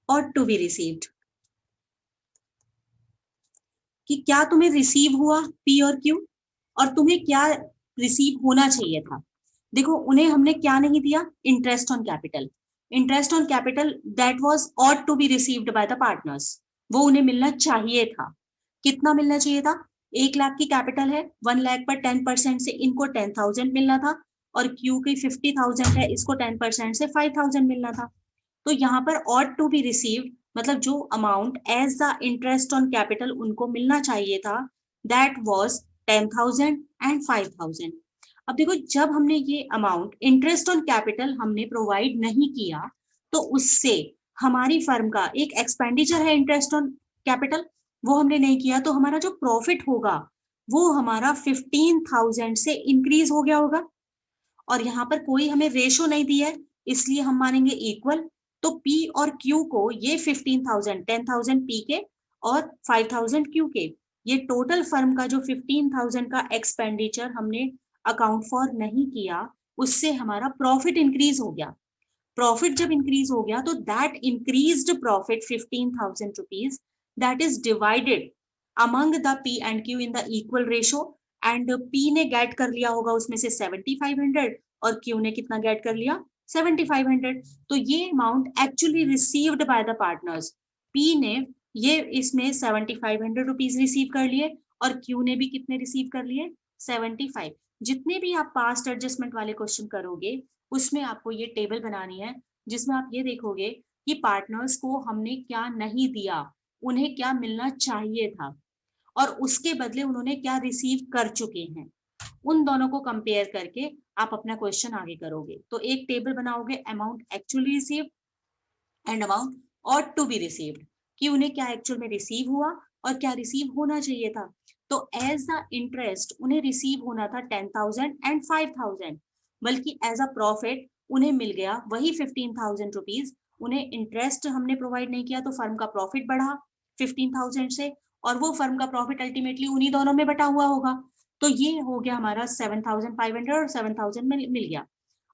और टू बी रिसीव्ड, कि क्या तुम्हें रिसीव हुआ पी और क्यू और तुम्हें क्या रिसीव होना चाहिए था। देखो उन्हें हमने क्या नहीं दिया, interest on capital. Interest on capital that was ought to be received by the partners, वो उन्हें मिलना चाहिए था। कितना मिलना चाहिए था, 1 लाख की कैपिटल है, 1 लाख पर 10% से इनको 10,000 मिलना था, और क्यू की 50,000 है, इसको 10% से 5,000 मिलना था। तो यहाँ पर ऑट टू बी रिसीव्ड मतलब जो amount as the interest on capital उनको मिलना चाहिए था दैट वाज 10,000 एंड 5,000। अब देखो जब हमने ये अमाउंट इंटरेस्ट ऑन कैपिटल हमने प्रोवाइड नहीं किया तो उससे हमारी फर्म का एक एक्सपेंडिचर है इंटरेस्ट ऑन कैपिटल, वो हमने नहीं किया, तो हमारा जो प्रॉफिट होगा वो हमारा 15,000 से इंक्रीज हो गया होगा। और यहाँ पर कोई हमें रेशो नहीं दिया है इसलिए हम मानेंगे इक्वल। तो P और Q को ये 15,000, 10,000 P के और 5,000 Q के, ये टोटल फर्म का जो 15,000 का एक्सपेंडिचर हमने अकाउंट फॉर नहीं किया उससे हमारा प्रॉफिट इंक्रीज हो गया। प्रॉफिट जब इंक्रीज हो गया तो that increased profit 15,000 rupees that is divided among the P and Q in the equal ratio, and P ने गेट कर लिया होगा उसमें से 7,500 और Q ने कितना गेट कर लिया 7,500। तो ये amount actually received by the partners, P ने ये इसमें 7,500 रुपीज रिसीव कर लिए और क्यू ने भी कितने रिसीव कर लिए 75। जितने भी आप पास्ट एडजस्टमेंट वाले क्वेश्चन करोगे उसमें आपको ये टेबल बनानी है जिसमें आप ये देखोगे कि पार्टनर्स को हमने क्या नहीं दिया, उन्हें क्या मिलना चाहिए था और उसके बदले उन्होंने क्या रिसीव कर चुके हैं, उन दोनों को कंपेयर करके आप अपना क्वेश्चन आगे करोगे। तो एक टेबल बनाओगे amount actually received and amount और टू बी रिसीव्ड, कि उन्हें क्या एक्चुअल में रिसीव हुआ और क्या रिसीव होना चाहिए था। तो एज द इंटरेस्ट उन्हें रिसीव होना था 10,000 एंड 5,000, बल्कि एज अ प्रॉफिट उन्हें मिल गया वही 15,000 रुपीज। उन्हें इंटरेस्ट हमने प्रोवाइड नहीं किया तो फर्म का प्रॉफिट बढ़ा 15,000 से, और वो फर्म का प्रॉफिट अल्टीमेटली उन्हीं दोनों में बटा हुआ होगा। तो ये हो गया हमारा 7,500 और 7,000 मिल गया।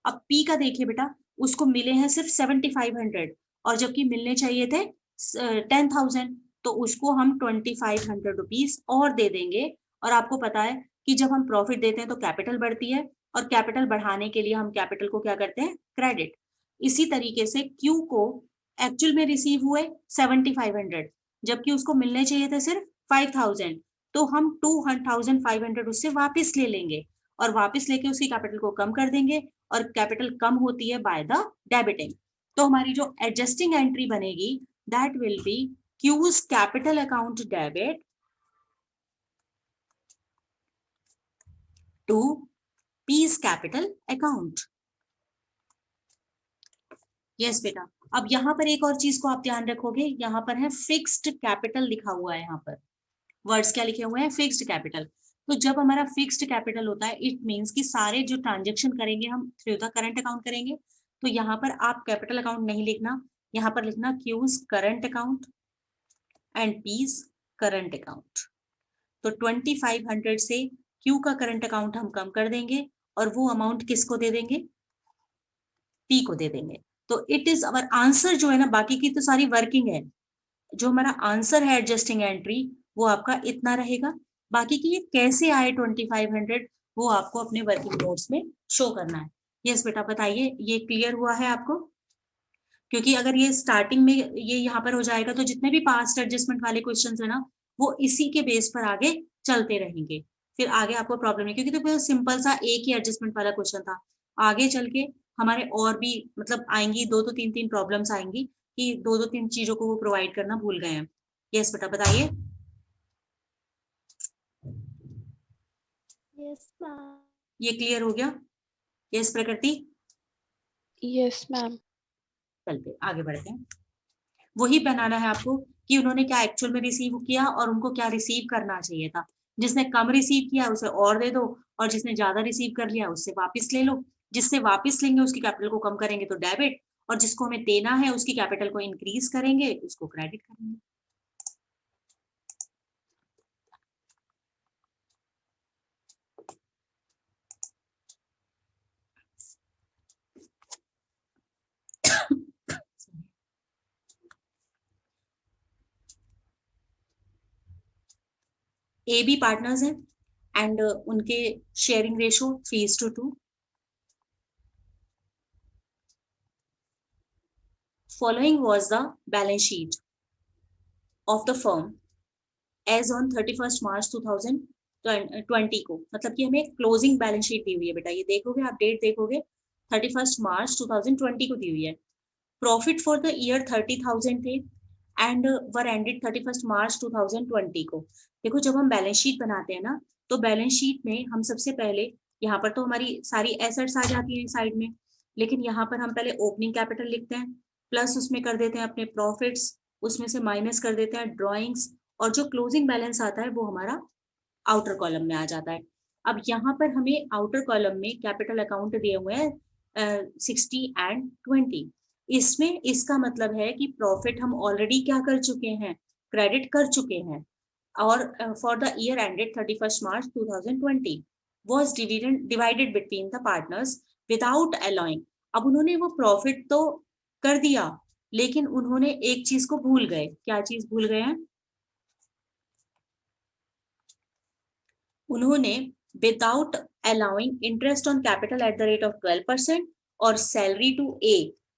अब पी का देखिए बेटा, उसको मिले हैं सिर्फ 7,500 और जबकि मिलने चाहिए थे 10,000, तो उसको हम 2,500 रुपीज और दे देंगे। और आपको पता है कि जब हम प्रॉफिट देते हैं तो कैपिटल बढ़ती है और कैपिटल बढ़ाने के लिए हम कैपिटल को क्या करते हैं, क्रेडिट। इसी तरीके से क्यू को एक्चुअल में रिसीव हुए 7,500 जबकि उसको मिलने चाहिए थे सिर्फ 5,000, तो हम 2,500 उससे वापस ले लेंगे और वापस लेके उसकी कैपिटल को कम कर देंगे और कैपिटल कम होती है बाय द डेबिटिंग। तो हमारी जो एडजस्टिंग एंट्री बनेगी that will be Q's capital account debit to P's capital account. Yes बेटा, अब यहाँ पर एक और चीज को आप ध्यान रखोगे, यहाँ पर है फिक्स्ड कैपिटल लिखा हुआ है, यहाँ पर वर्ड्स क्या लिखे हुए हैं, फिक्स्ड कैपिटल। तो जब हमारा फिक्स्ड कैपिटल होता है इट मींस कि सारे जो ट्रांजेक्शन करेंगे हम थ्रू द करंट अकाउंट करेंगे। तो यहाँ पर आप कैपिटल अकाउंट नहीं लिखना, यहाँ पर लिखना Q's current account and P's current account. तो 2,500 से क्यू का करंट अकाउंट हम कम कर देंगे और वो अमाउंट किसको दे देंगे, पी को दे देंगे। तो इट इज अवर आंसर जो है ना, बाकी की तो सारी वर्किंग है, जो हमारा आंसर है एडजस्टिंग एंट्री वो आपका इतना रहेगा। बाकी की ये कैसे आए 2,500 वो आपको अपने वर्किंग नोट्स में शो करना है। यस बेटा बताइए, ये क्लियर हुआ है आपको? क्योंकि अगर ये स्टार्टिंग में ये यहाँ पर हो जाएगा तो जितने भी पास्ट एडजस्टमेंट वाले क्वेश्चंस है ना वो इसी के बेस पर आगे चलते रहेंगे, फिर आगे आपको प्रॉब्लम नहीं, क्योंकि तो सिंपल सा एक ही एडजस्टमेंट वाला क्वेश्चन था। आगे चल के हमारे और भी मतलब आएंगी, दो तीन तीन प्रॉब्लम्स आएंगी कि दो तीन चीजों को वो प्रोवाइड करना भूल गए हैं। यस बेटा बताइए। Yes ma'am. ये क्लियर हो गया? यस प्रकृति? Yes ma'am. चलते आगे बढ़ते हैं। वही बनाना है आपको कि उन्होंने क्या एक्चुअल में रिसीव किया और उनको क्या रिसीव करना चाहिए था। जिसने कम रिसीव किया उसे और दे दो और जिसने ज्यादा रिसीव कर लिया उससे वापस ले लो। जिससे वापस लेंगे उसकी कैपिटल को कम करेंगे तो डेबिट, और जिसको हमें देना है उसकी कैपिटल को इंक्रीज करेंगे उसको क्रेडिट करेंगे। ए बी पार्टनर्स हैं एंड उनके sharing ratio 3:2। Following was the balance sheet of the firm as on 31st March 2020 को, मतलब कि हमें क्लोजिंग बैलेंस शीट दी हुई है बेटा, ये देखोगे आप डेट देखोगे 31st March 2020 को दी हुई है। प्रॉफिट फॉर द ईयर 30,000 थे and were ended 31st March 2020 को। देखो जब हम बैलेंस शीट बनाते हैं ना तो बैलेंस शीट में हम सबसे पहले, यहाँ पर तो हमारी सारी एसेट्स आ जाती हैं साइड में, लेकिन यहाँ पर हम पहले ओपनिंग कैपिटल लिखते हैं, प्लस उसमें कर देते हैं अपने प्रॉफिट्स, उसमें से माइनस कर देते हैं ड्रॉइंग्स, और जो क्लोजिंग बैलेंस आता है वो हमारा आउटर कॉलम में आ जाता है। अब यहाँ पर हमें आउटर कॉलम में कैपिटल अकाउंट दिए हुए हैं 60 एंड 20। इसमें इसका मतलब है कि प्रॉफिट हम ऑलरेडी क्या कर चुके हैं, क्रेडिट कर चुके हैं, और for the year ended 31st March 2020 was divided between the partners without allowing। अब उन्होंने वो प्रॉफिट तो कर दिया लेकिन उन्होंने एक चीज को भूल गए। क्या चीज भूल गए हैं? उन्होंने without allowing interest on capital eight the rate of 12% और सैलरी टू ए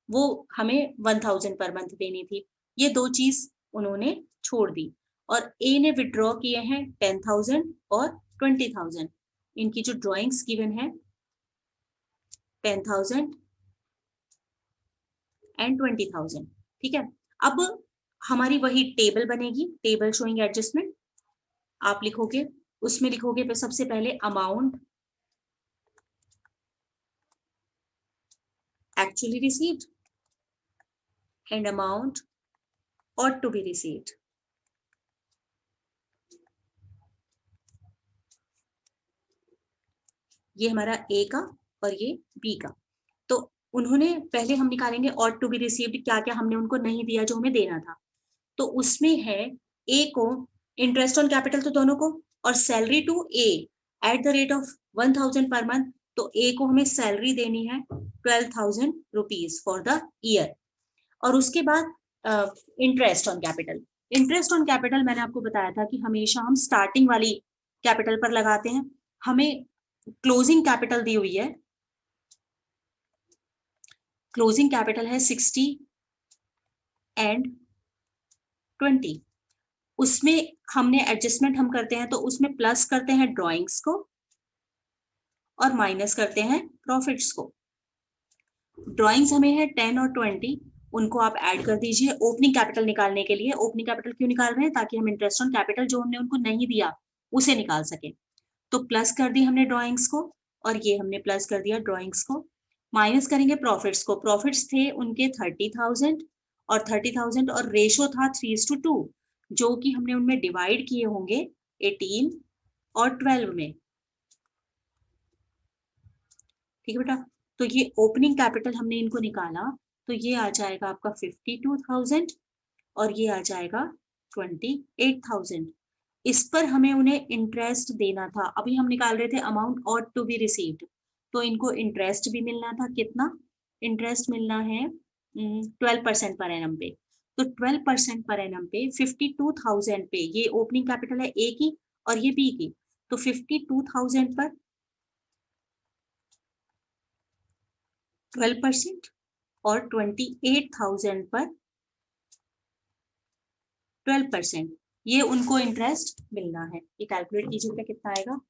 वो हमें 1,000 पर मंथ देनी थी, ये दो चीज उन्होंने छोड़ दी। और ए ने विड्रॉ किए हैं 10,000 और 20,000। इनकी जो ड्रॉइंग्स गिवन है 10,000 एंड 20,000। ठीक है, अब हमारी वही टेबल बनेगी, टेबल शोइंग एडजस्टमेंट। आप लिखोगे, उसमें लिखोगे पे सबसे पहले amount actually received and amount ought to be received। ये हमारा ए का और ये बी का। तो उन्होंने पहले हम निकालेंगे ought to be received, क्या क्या हमने उनको नहीं दिया जो हमें देना था। तो उसमें है ए को इंटरेस्ट ऑन कैपिटल तो दोनों को, और salary to A at the rate of 1,000 per month. तो ए को हमें सैलरी देनी है 12,000 रुपीज फॉर द ईयर। और उसके बाद interest on capital. Interest on capital मैंने आपको बताया था कि हमेशा हम स्टार्टिंग वाली कैपिटल पर लगाते हैं। हमें क्लोजिंग कैपिटल दी हुई है, क्लोजिंग कैपिटल है 60 एंड 20। उसमें हमने एडजस्टमेंट हम करते हैं तो उसमें प्लस करते हैं ड्रॉइंग्स को और माइनस करते हैं प्रॉफिट्स को। ड्रॉइंग्स हमें है 10 और 20, उनको आप ऐड कर दीजिए ओपनिंग कैपिटल निकालने के लिए। ओपनिंग कैपिटल क्यों निकाल रहे हैं? ताकि हम इंटरेस्ट ऑन कैपिटल जो हमने उनको नहीं दिया उसे निकाल सके। तो प्लस कर दी हमने ड्रॉइंग्स को और ये हमने प्लस कर दिया ड्रॉइंग्स को। माइनस करेंगे प्रॉफिट्स को। प्रॉफिट्स थे उनके 30,000 और 30,000 और रेशो था 3:2, जो कि हमने उनमें डिवाइड किए होंगे 18 और 12 में। ठीक है बेटा, तो ये ओपनिंग कैपिटल हमने इनको निकाला, तो ये आ जाएगा आपका 52,000 और ये आ जाएगा 28,000। इस पर हमें उन्हें इंटरेस्ट देना था। अभी हम निकाल रहे थे amount ought to be received, तो इनको इंटरेस्ट भी मिलना था। कितना इंटरेस्ट मिलना है? 12% पर एनम पे। तो 12% पर एनम पे 52,000 पे, ये ओपनिंग कैपिटल है ए की और ये बी की, तो 52,000 पर 12% और 28,000 पर 12%, ये उनको इंटरेस्ट मिलना है। ये कैलकुलेट कीजिए कितना आएगा।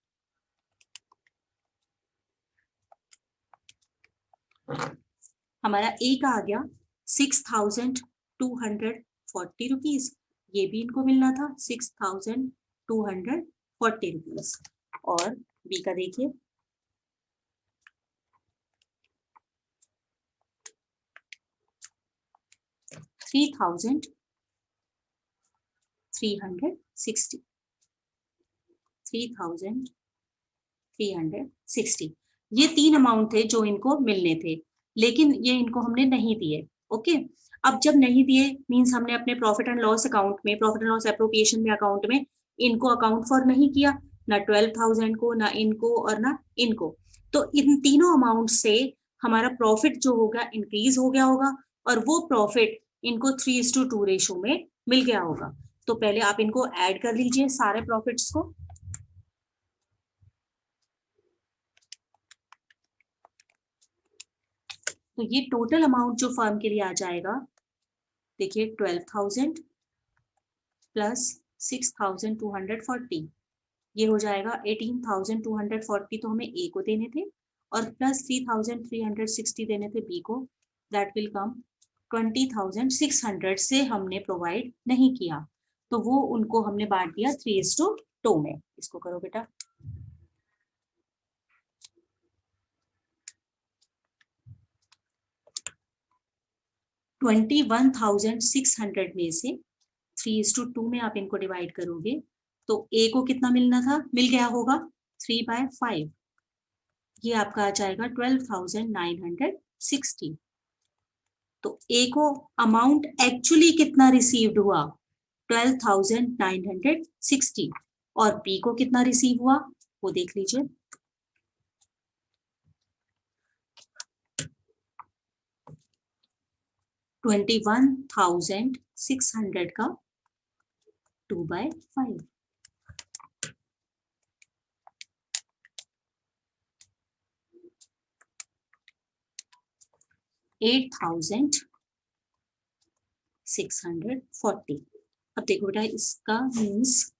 हमारा ए का आ गया 6,240 रुपीज, ये भी इनको मिलना था 6,240 रुपीज। और बी का देखिए 3,360 3,360। ये तीन अमाउंट थे जो इनको मिलने थे, लेकिन ये इनको हमने नहीं दिए। ओके, अब जब नहीं दिए मींस हमने अपने प्रॉफिट एंड लॉस अकाउंट में, प्रॉफिट एंड लॉस एप्रोप्रिएशन में अकाउंट में इनको अकाउंट फॉर नहीं किया, ना 12,000 को, ना इनको और ना इनको। तो इन तीनों अमाउंट से हमारा प्रॉफिट जो होगा इंक्रीज हो गया होगा और वो प्रॉफिट इनको 3:2 रेशो में मिल गया होगा। तो पहले आप इनको ऐड कर लीजिए सारे प्रॉफिट्स को। तो ये टोटल अमाउंट जो फर्म के लिए आ जाएगा, देखिए 12,000 प्लस 6,240, ये हो जाएगा 18,240 तो हमें ए को देने थे और प्लस 3,360 देने थे बी को। दैट विल कम 20,600 से हमने प्रोवाइड नहीं किया, तो वो उनको हमने बांट दिया 3:2 में। इसको करो बेटा। $21,600 में से 3:2 में आप इनको डिवाइड करोगे तो ए को कितना मिलना था? मिल गया होगा 3/5। ये आपका आ जाएगा 12,960। तो ए को अमाउंट एक्चुअली कितना रिसीव्ड हुआ? 12,960। और बी को कितना रिसीव हुआ वो देख लीजिए। 21,600 का 2/5। 8,640। अब देखो बेटा, इसका मीन्स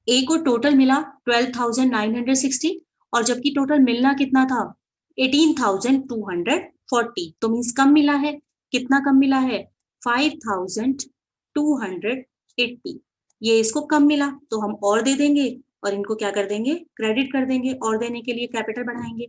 ए को टोटल मिला 12,960 और जबकि टोटल मिलना कितना था 18,240, तो मीन्स कम मिला है। कितना कम मिला है 5,280, ये इसको कम मिला तो हम और दे देंगे और इनको क्या कर देंगे क्रेडिट कर देंगे, और देने के लिए कैपिटल बढ़ाएंगे।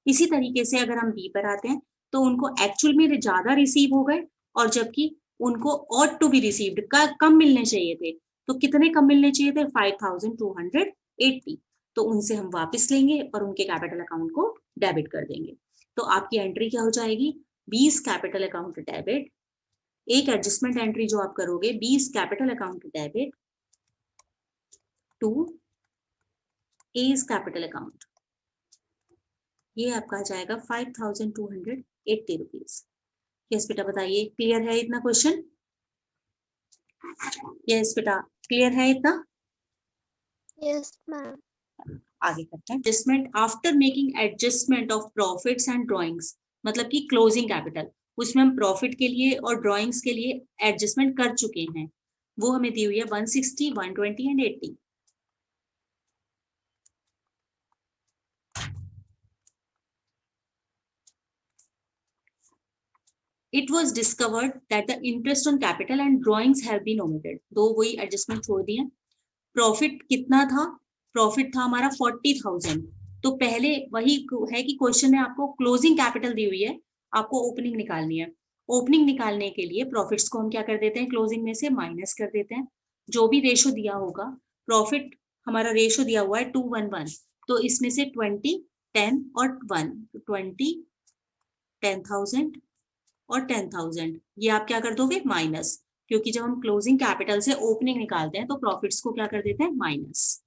इसी तरीके से अगर हम बी पर आते हैं तो उनको एक्चुअल में ज्यादा रिसीव हो गए और जबकि उनको ऑट टू बी रिसीव्ड कम मिलने चाहिए थे, तो कितने कम मिलने चाहिए थे 5,280, तो उनसे हम वापस लेंगे और उनके कैपिटल अकाउंट को डेबिट कर देंगे। तो आपकी एंट्री क्या हो जाएगी 20 कैपिटल अकाउंट डेबिट, एक एडजस्टमेंट एंट्री जो आप करोगे 20 capital account debit to A's capital account, ये आपका आ जाएगा 5,280 रुपीज। यस बेटा बताइए क्लियर है इतना क्वेश्चन? यस बेटा क्लियर है इतना? Yes, ma'am. आगे करते हैं adjustment after making adjustment of profits and drawings, मतलब कि क्लोजिंग कैपिटल, उसमें हम प्रॉफिट के लिए और ड्राइंग्स के लिए एडजस्टमेंट कर चुके हैं, वो हमें दी हुई है 160, 120 and 80। It was discovered that the interest on capital and drawings have been omitted, दो वही एडजस्टमेंट छोड़ दिए। प्रॉफिट कितना था, प्रॉफिट था हमारा 40,000, तो पहले वही है कि क्वेश्चन में आपको क्लोजिंग कैपिटल दी हुई है, आपको ओपनिंग निकालनी है। ओपनिंग निकालने के लिए प्रॉफिट्स को हम क्या कर देते हैं क्लोजिंग में से माइनस कर देते हैं, जो भी रेशो दिया होगा, प्रॉफिट हमारा रेशो दिया हुआ है 211, तो इसमें से 20, 10 और 1, 20, 10,000 और 10,000, ये आप क्या कर दोगे माइनस, क्योंकि जब हम क्लोजिंग कैपिटल से ओपनिंग निकालते हैं तो प्रॉफिट्स को क्या कर देते हैं minus.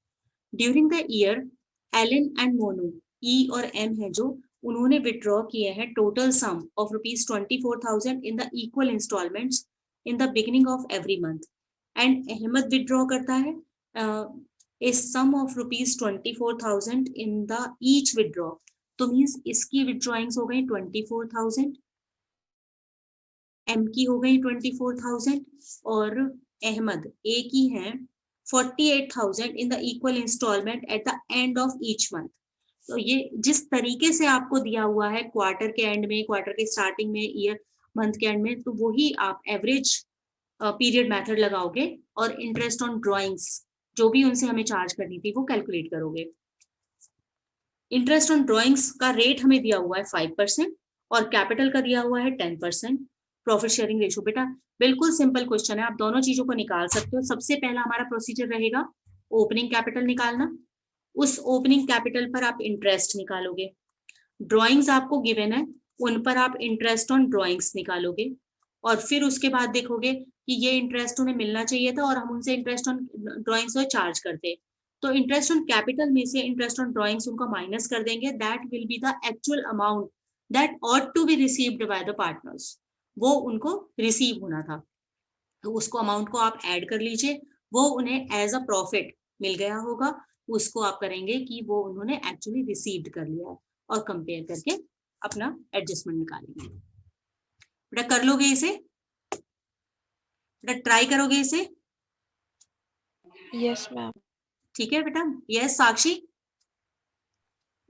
During the year Allen and Monu, E और एम है जो, उन्होंने विड्रॉ किए हैं total sum of ₹24,000 in the equal instalments in the beginning of every month, and Ahmad withdraw करता है a sum of ₹24,000 in the each withdraw, तो means इसकी विड्रॉइंग्स हो गई 24,000, एम की हो गई 24,000 और अहमद ए की है 48,000 in the equal instalment at the end of each month. तो ये जिस तरीके से आपको दिया हुआ है क्वार्टर के एंड में, क्वार्टर के स्टार्टिंग में, ईयर मंथ के एंड में, तो वही आप एवरेज पीरियड मेथड लगाओगे और इंटरेस्ट ऑन ड्राइंग्स जो भी उनसे हमें चार्ज करनी थी वो कैलकुलेट करोगे। इंटरेस्ट ऑन ड्राइंग्स का रेट हमें दिया हुआ है 5% और कैपिटल का दिया हुआ है 10%। प्रॉफिट शेयरिंग रेशो बेटा बिल्कुल सिंपल क्वेश्चन है, आप दोनों चीजों को निकाल सकते हो। सबसे पहला हमारा प्रोसीजर रहेगा ओपनिंग कैपिटल निकालना, उस ओपनिंग कैपिटल पर आप इंटरेस्ट निकालोगे, ड्राइंग्स आपको गिवन है उन पर आप इंटरेस्ट ऑन ड्राइंग्स निकालोगे, और फिर उसके बाद देखोगे कि ये इंटरेस्ट उन्हें मिलना चाहिए था और हम उनसे इंटरेस्ट ऑन ड्राइंग्स को चार्ज करते, तो इंटरेस्ट ऑन कैपिटल में से इंटरेस्ट ऑन ड्राइंग्स उनको माइनस कर देंगे, that will be the actual amount that ought to be received by the partners, वो उनको रिसीव होना था, तो उसको अमाउंट को आप ऐड कर लीजिए, वो उन्हें एज अ प्रॉफिट मिल गया होगा, उसको आप करेंगे कि वो उन्होंने एक्चुअली रिसीव्ड कर लिया है और कंपेयर करके अपना एडजस्टमेंट निकालेंगे। बेटा कर लोगे इसे, बेटा ट्राई करोगे इसे? Yes, ma'am. ठीक है बेटा। यस साक्षी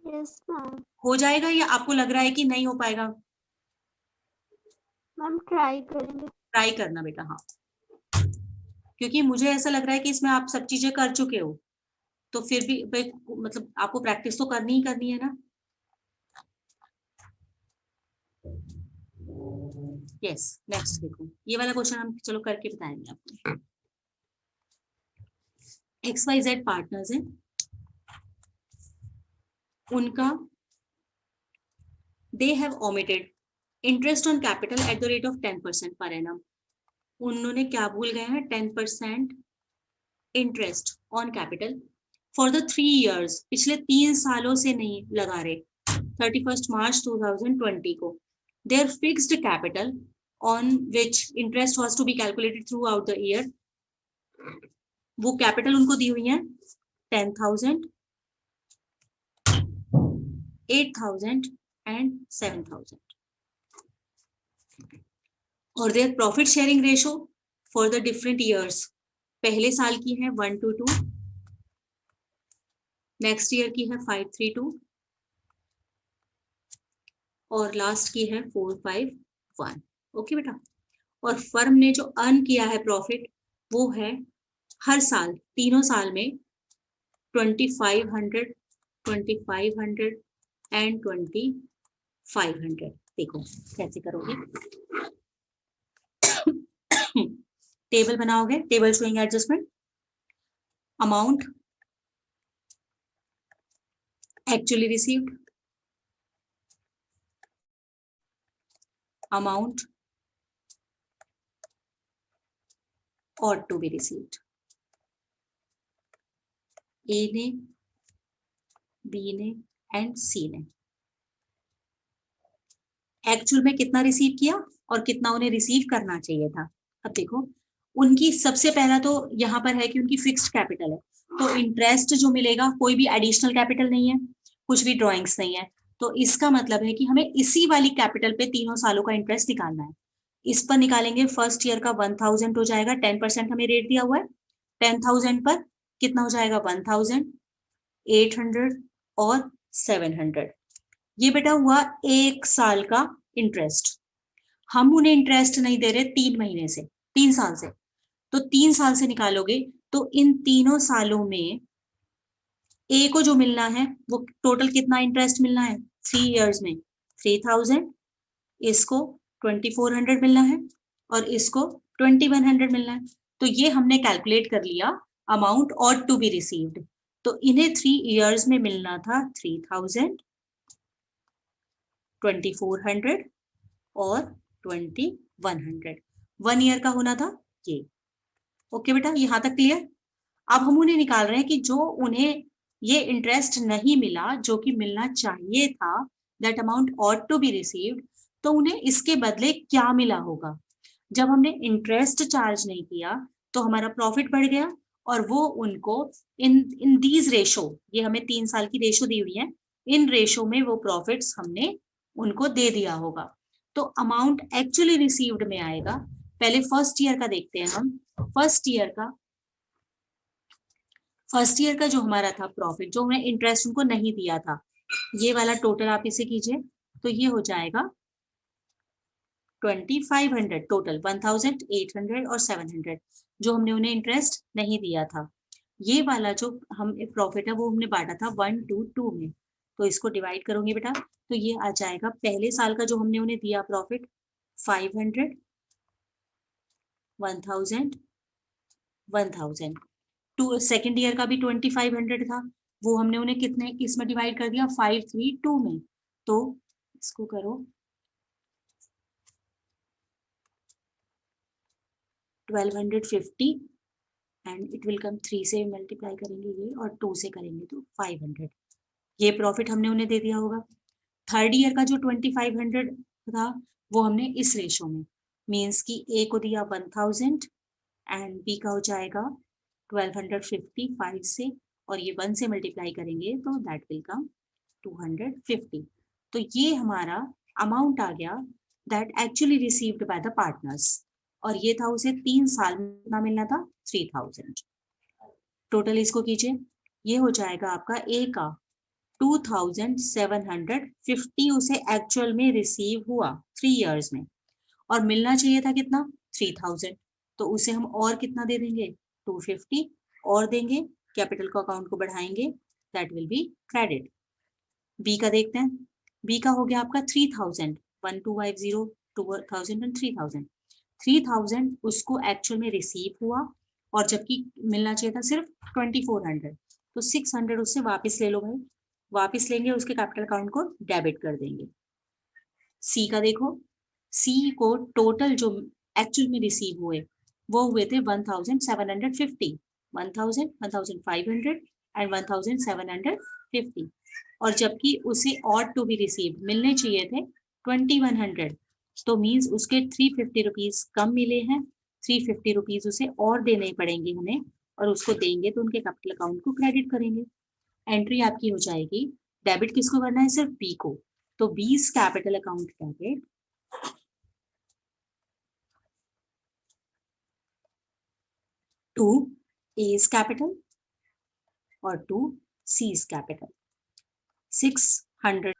Yes, ma'am. हो जाएगा या आपको लग रहा है कि नहीं हो पाएगा? मैम ट्राई करेंगे। ट्राई करना बेटा, हाँ, क्योंकि मुझे ऐसा लग रहा है कि इसमें आप सब चीजें कर चुके हो, तो फिर भी मतलब आपको प्रैक्टिस तो करनी ही करनी है ना। यस नेक्स्ट देखो, ये वाला क्वेश्चन हम चलो करके बताएंगे आपको। XYZ पार्टनर्स हैं, उनका they have omitted interest on capital eight the rate of 10% per annum, उन्होंने क्या भूल गए हैं 10% interest on capital for the 3 years, पिछले 3 सालों से नहीं लगा रहे, 31 मार्च 2020 को। There fixed capital on which interest was to be calculated throughout the year, वो कैपिटल उनको दी हुई है 10,000, 8,000 and 7,000. और there profit sharing ratio for the different years, पहले साल की है 122, नेक्स्ट ईयर की है 532 और लास्ट की है 451. ओके बेटा. और फर्म ने जो अर्न किया है प्रॉफिट वो है हर साल, तीनों साल में 2,500, 2,500 एंड 2,500. देखो कैसे करोगे. टेबल बनाओगे, table showing adjustment, amount actually received, amount ought to be received. ए ने, बी ने एंड सी ने एक्चुअल में कितना रिसीव किया और कितना उन्हें रिसीव करना चाहिए था. अब देखो उनकी सबसे पहला तो यहाँ पर है कि उनकी फिक्स्ड कैपिटल है, तो इंटरेस्ट जो मिलेगा कोई भी एडिशनल कैपिटल नहीं है, कुछ भी ड्रॉइंग्स नहीं है, तो इसका मतलब है कि हमें इसी वाली कैपिटल पे तीनों सालों का इंटरेस्ट निकालना है. इस पर निकालेंगे फर्स्ट ईयर का 1,000 हो जाएगा, 10% हमें रेट दिया हुआ है. 10,000 पर कितना हो जाएगा 1,000, 800 और 700. ये बेटा हुआ एक साल का इंटरेस्ट. हम उन्हें इंटरेस्ट नहीं दे रहे 3 महीने से, 3 साल से, तो 3 साल से निकालोगे तो इन तीनों सालों में ए को जो मिलना है वो टोटल कितना इंटरेस्ट मिलना है 3 इयर्स में 3,000, इसको 2,400 मिलना है और इसको 2,100 मिलना है. तो ये हमने कैलकुलेट कर लिया amount ought to be received. तो इन्हें 3 इयर्स में मिलना था 3,000, 2,400 और 2,100. 1 ईयर का होना था ये. ओके बेटा, यहाँ तक क्लियर. अब हम उन्हें निकाल रहे हैं कि जो उन्हें ये इंटरेस्ट नहीं मिला जो कि मिलना चाहिए था, that amount ought to be received, तो उन्हें इसके बदले क्या मिला होगा. जब हमने इंटरेस्ट चार्ज नहीं किया तो हमारा प्रॉफिट बढ़ गया और वो उनको इन दीज रेशो, ये हमें 3 साल की रेशो दी हुई है, इन रेशो में वो प्रॉफिट्स हमने उनको दे दिया होगा. तो अमाउंट एक्चुअली रिसीव्ड में आएगा. पहले फर्स्ट ईयर का देखते हैं हम. फर्स्ट ईयर का जो हमारा था प्रॉफिट, जो हमने इंटरेस्ट उनको नहीं दिया था, ये वाला टोटल आप इसे कीजिए तो ये हो जाएगा 2,500 टोटल, 1,800 और 700 जो हमने उन्हें इंटरेस्ट नहीं दिया था. ये वाला जो हम प्रॉफिट है वो हमने बांटा था 1, 2, 2 में, तो इसको डिवाइड करोगे बेटा तो ये आ जाएगा पहले साल का जो हमने उन्हें दिया प्रॉफिट 500, 1,000, 1,000. सेकेंड ईयर का भी 2,500 था, वो हमने उन्हें कितने किस में डिवाइड कर दिया 5, 3, 2 में. तो इसको करो 1,250 एंड इट विल कम 3 से मल्टीप्लाई करेंगे ये और 2 से करेंगे तो 500. ये प्रॉफिट हमने उन्हें दे दिया होगा. थर्ड ईयर का जो 2,500 था वो हमने इस रेशो में, मीन्स कि ए को दिया 1,000 एंड बी का हो जाएगा 1,250 5 से और ये 1 से मल्टीप्लाई करेंगे तो दैट विल कम 250. तो ये हमारा अमाउंट आ गया that actually received by the partners, और ये था उसे 3 साल में कितना मिलना था 3,000. टोटल इसको कीजिए, ये हो जाएगा आपका ए का 2,750 उसे एक्चुअल में रिसीव हुआ 3 इयर्स में, और मिलना चाहिए था कितना 3,000. तो उसे हम और कितना दे देंगे 250 और देंगे, कैपिटल को अकाउंट को बढ़ाएंगे, that will be credit. B का देखते हैं. बी का हो गया आपका 3,000, 1,250, 2,000 एंड 3,000. 3,000 उसको एक्चुअल में रिसीव हुआ और जबकि मिलना चाहिए था सिर्फ 2,400, तो 600 उससे वापस ले लो भाई. वापस लेंगे, उसके कैपिटल अकाउंट को डेबिट कर देंगे. सी का देखो, सी को टोटल जो एक्चुअल में रिसीव हुए वो हुए थे 1,750, 1,000, 1,500 एंड 1,750, और जबकि उसे ought to be received मिलने चाहिए थे 2,100, तो मीन्स उसके 350 रुपीज कम मिले हैं. 350 रुपीज उसे और देने पड़ेंगे हमें, और उसको देंगे तो उनके कैपिटल अकाउंट को क्रेडिट करेंगे। एंट्री आपकी हो जाएगी, डेबिट किसको करना है, सिर्फ बी को, तो B's capital account debit to A's capital और टू सीज कैपिटल 600